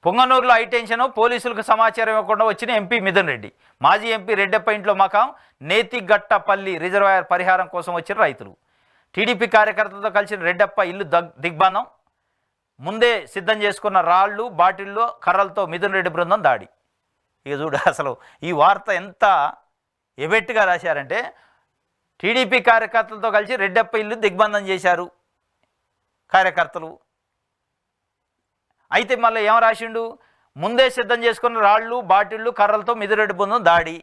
పొంగనూరులో హైటెన్షన్, పోలీసులకు సమాచారం ఇవ్వకుండా వచ్చిన ఎంపీ మిథున్ రెడ్డి. మాజీ ఎంపీ రెడ్డప్ప ఇంట్లో మకాం, నేతిగట్టపల్లి రిజర్వాయర్ పరిహారం కోసం వచ్చిన రైతులు. టీడీపీ కార్యకర్తలతో కలిసిన రెడ్డప్ప ఇల్లు దిగ్బంధం. ముందే సిద్ధం చేసుకున్న రాళ్ళు, బాటిల్లో, కర్రలతో మిథున్ రెడ్డి బృందం దాడి. ఇక చూడు అసలు ఈ వార్త ఎంత ఎబెట్టుగా రాశారంటే, టీడీపీ కార్యకర్తలతో కలిసి రెడ్డప్ప ఇల్లు దిగ్బంధం చేశారు కార్యకర్తలు. అయితే మళ్ళీ ఏం రాసిండు? ముందే సిద్ధం చేసుకున్న రాళ్ళు, బాటిళ్ళు, కర్రలతో మిథున్ బృందం దాడి.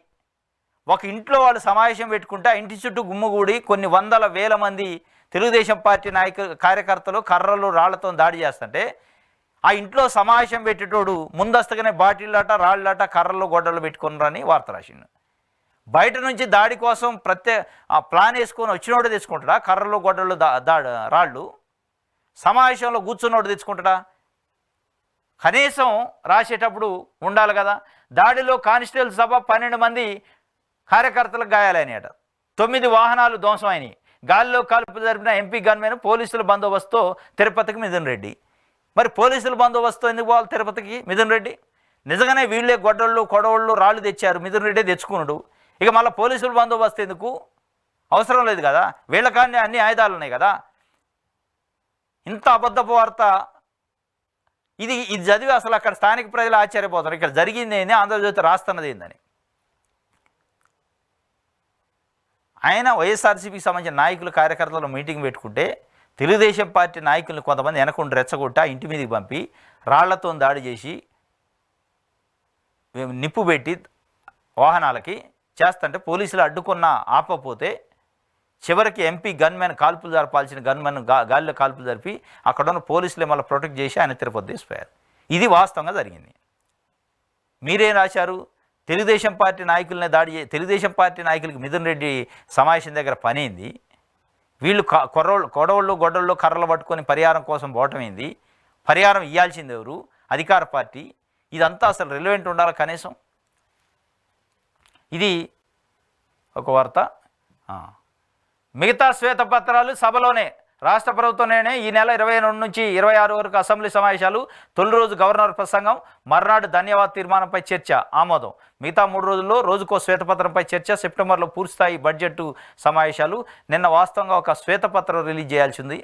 ఒక ఇంట్లో వాళ్ళు సమావేశం పెట్టుకుంటే ఆ ఇంటి చుట్టూ గుమ్ముగూడి కొన్ని వందల వేల మంది తెలుగుదేశం పార్టీ కార్యకర్తలు కర్రలు, రాళ్లతో దాడి చేస్తుంటే ఆ ఇంట్లో సమావేశం పెట్టేటోడు ముందస్తుగానే బాటిళ్ళట, రాళ్ళట, కర్రలు, గొడ్డలు పెట్టుకున్నారని వార్త రాసిండు. బయట నుంచి దాడి కోసం ప్లాన్ వేసుకొని వచ్చినోడు తెచ్చుకుంటాడా కర్రలు, గొడ్డలు, రాళ్ళు? సమావేశంలో కూర్చున్నోడు తెచ్చుకుంటాడా? కనీసం రాసేటప్పుడు ఉండాలి కదా. దాడిలో కానిస్టేబుల్ సభ 12 మంది కార్యకర్తలకు గాయాలైనట. 9 వాహనాలు ధ్వంసమైనవి. గాలిలో కాల్పు జరిపిన ఎంపీ గన్మెన్ పోలీసుల బందోబస్తుతో తిరుపతికి మిథున్ రెడ్డి. మరి పోలీసుల బందోబస్తు ఎందుకు పోవాలి తిరుపతికి మిథున్ రెడ్డి? నిజంగానే వీళ్ళే గొడ్డళ్ళు, కొడవళ్ళు, రాళ్ళు తెచ్చారు, మిథున్ రెడ్డి తెచ్చుకున్నాడు. ఇక మళ్ళీ పోలీసుల బందోబస్తు ఎందుకు? అవసరం లేదు కదా, వీళ్ళ కానీ అన్ని ఆయుధాలు ఉన్నాయి కదా. ఇంత అబద్ధపు వార్త ఇది చదివి అసలు అక్కడ స్థానిక ప్రజలు ఆశ్చర్యపోతారు. ఇక్కడ జరిగింది ఏంది, ఆంధ్రజ్యోతి రాస్తున్నది ఏందని. ఆయన వైఎస్ఆర్సీపీకి సంబంధించిన నాయకులు, కార్యకర్తలు మీటింగ్ పెట్టుకుంటే తెలుగుదేశం పార్టీ నాయకుల్ని కొంతమంది వెనకుండా రెచ్చగొట్టి ఆ ఇంటి మీదకి పంపి రాళ్లతో దాడి చేసి నిప్పు పెట్టి వాహనాలకి చేస్తుంటే పోలీసులు అడ్డుకున్న ఆపకపోతే చివరికి ఎంపీ గన్మెన్ కాల్పులు జరపాల్సిన గన్మెన్ గాలిలో కాల్పులు జరిపి అక్కడ ఉన్న పోలీసులే మళ్ళీ ప్రొటెక్ట్ చేసి ఆయన తిరుపతి తీసిపోయారు. ఇది వాస్తవంగా జరిగింది. మీరేం రాశారు? తెలుగుదేశం పార్టీ నాయకులనే తెలుగుదేశం పార్టీ నాయకులకి మిథున్ రెడ్డి సమావేశం దగ్గర పనింది. వీళ్ళు గొడవళ్ళు కర్రలు పట్టుకొని పరిహారం కోసం పోవటమైంది. పరిహారం ఇవ్వాల్సింది ఎవరు? అధికార పార్టీ. ఇదంతా అసలు రిలవెంట్ ఉండాలి కనీసం. ఇది ఒక వార్త. మిగతా శ్వేతపత్రాలు సభలోనే రాష్ట్ర ప్రభుత్వంలోనే ఈ నెల 22 నుంచి 26 వరకు అసెంబ్లీ సమావేశాలు. తొలి రోజు గవర్నర్ ప్రసంగం, మర్నాడు ధన్యవాద తీర్మానంపై చర్చ ఆమోదం. మిగతా 3 రోజుల్లో రోజుకో శ్వేతపత్రంపై చర్చ. సెప్టెంబర్లో పూర్తిస్థాయి బడ్జెట్ సమావేశాలు. నిన్న వాస్తవంగా ఒక శ్వేతపత్రం రిలీజ్ చేయాల్సింది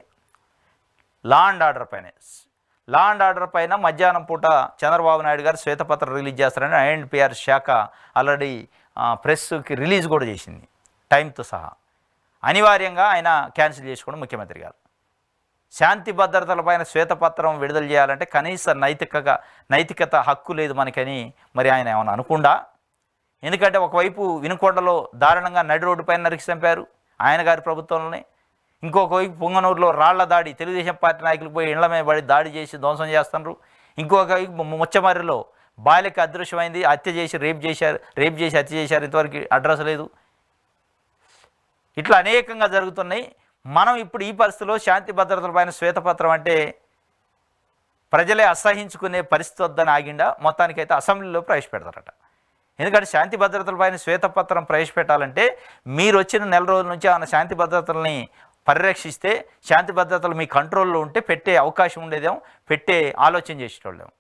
లా అండ్ ఆర్డర్ పైన మధ్యాహ్నం పూట చంద్రబాబు నాయుడు గారు శ్వేతపత్రం రిలీజ్ చేస్తారని ఐఎన్పిఆర్ శాఖ ఆల్రెడీ ప్రెస్కి రిలీజ్ కూడా చేసింది టైంతో సహా. అనివార్యంగా ఆయన క్యాన్సిల్ చేసుకోవడం ముఖ్యమంత్రి గారు. శాంతి భద్రతలపైన శ్వేతపత్రం విడుదల చేయాలంటే కనీస నైతికత హక్కు లేదు మనకని మరి ఆయన ఏమైనా అనుకుండా. ఎందుకంటే ఒకవైపు వినుకొండలో దారుణంగా నడి రోడ్డు పైన నరికి చంపారు ఆయన గారి ప్రభుత్వంలోనే. ఇంకొక వైపు పుంగనూరులో రాళ్ల దాడి, తెలుగుదేశం పార్టీ నాయకులు పోయి ఇళ్ల మీద పడి దాడి చేసి ధ్వంసం చేస్తున్నారు. ఇంకొక వైపు ముచ్చమర్రిలో బాలిక అదృశ్యమైంది, హత్య చేసి రేప్ చేసి హత్య చేశారు. ఇంతవరకు అడ్రస్ లేదు. ఇట్లా అనేకంగా జరుగుతున్నాయి. మనం ఇప్పుడు ఈ పరిస్థితిలో శాంతి భద్రతలపైన శ్వేతపత్రం అంటే ప్రజలే అసహించుకునే పరిస్థితి వద్దని ఆగిండా మొత్తానికైతే అసెంబ్లీలో ప్రవేశపెడతారట. ఎందుకంటే శాంతి భద్రతలపైన శ్వేతపత్రం ప్రవేశపెట్టాలంటే మీరు వచ్చిన నెల రోజుల నుంచి ఆ శాంతి భద్రతల్ని పరిరక్షిస్తే, శాంతి భద్రతలు మీ కంట్రోల్లో ఉంటే పెట్టే అవకాశం ఉండేదేమో, పెట్టే ఆలోచన చేసేటోళ్ళేమో.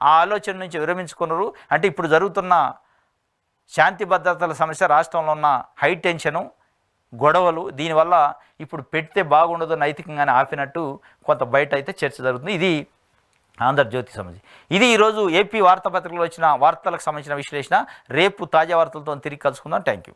ఆ ఆలోచన నుంచి విరమించుకున్నారు. అంటే ఇప్పుడు జరుగుతున్న శాంతి భద్రతల సమస్య, రాష్ట్రంలో ఉన్న హై టెన్షను, గొడవలు, దీనివల్ల ఇప్పుడు పెడితే బాగుండదు నైతికంగానే ఆపినట్టు కొంత బయట అయితే చర్చ జరుగుతుంది. ఇది ఆంధ్రజ్యోతి సంబంధించి. ఇది ఈరోజు ఏపీ వార్తాపత్రికలో వచ్చిన వార్తలకు సంబంధించిన విశ్లేషణ. రేపు తాజా వార్తలతో తిరిగి కలుసుకుందాం. Thank you.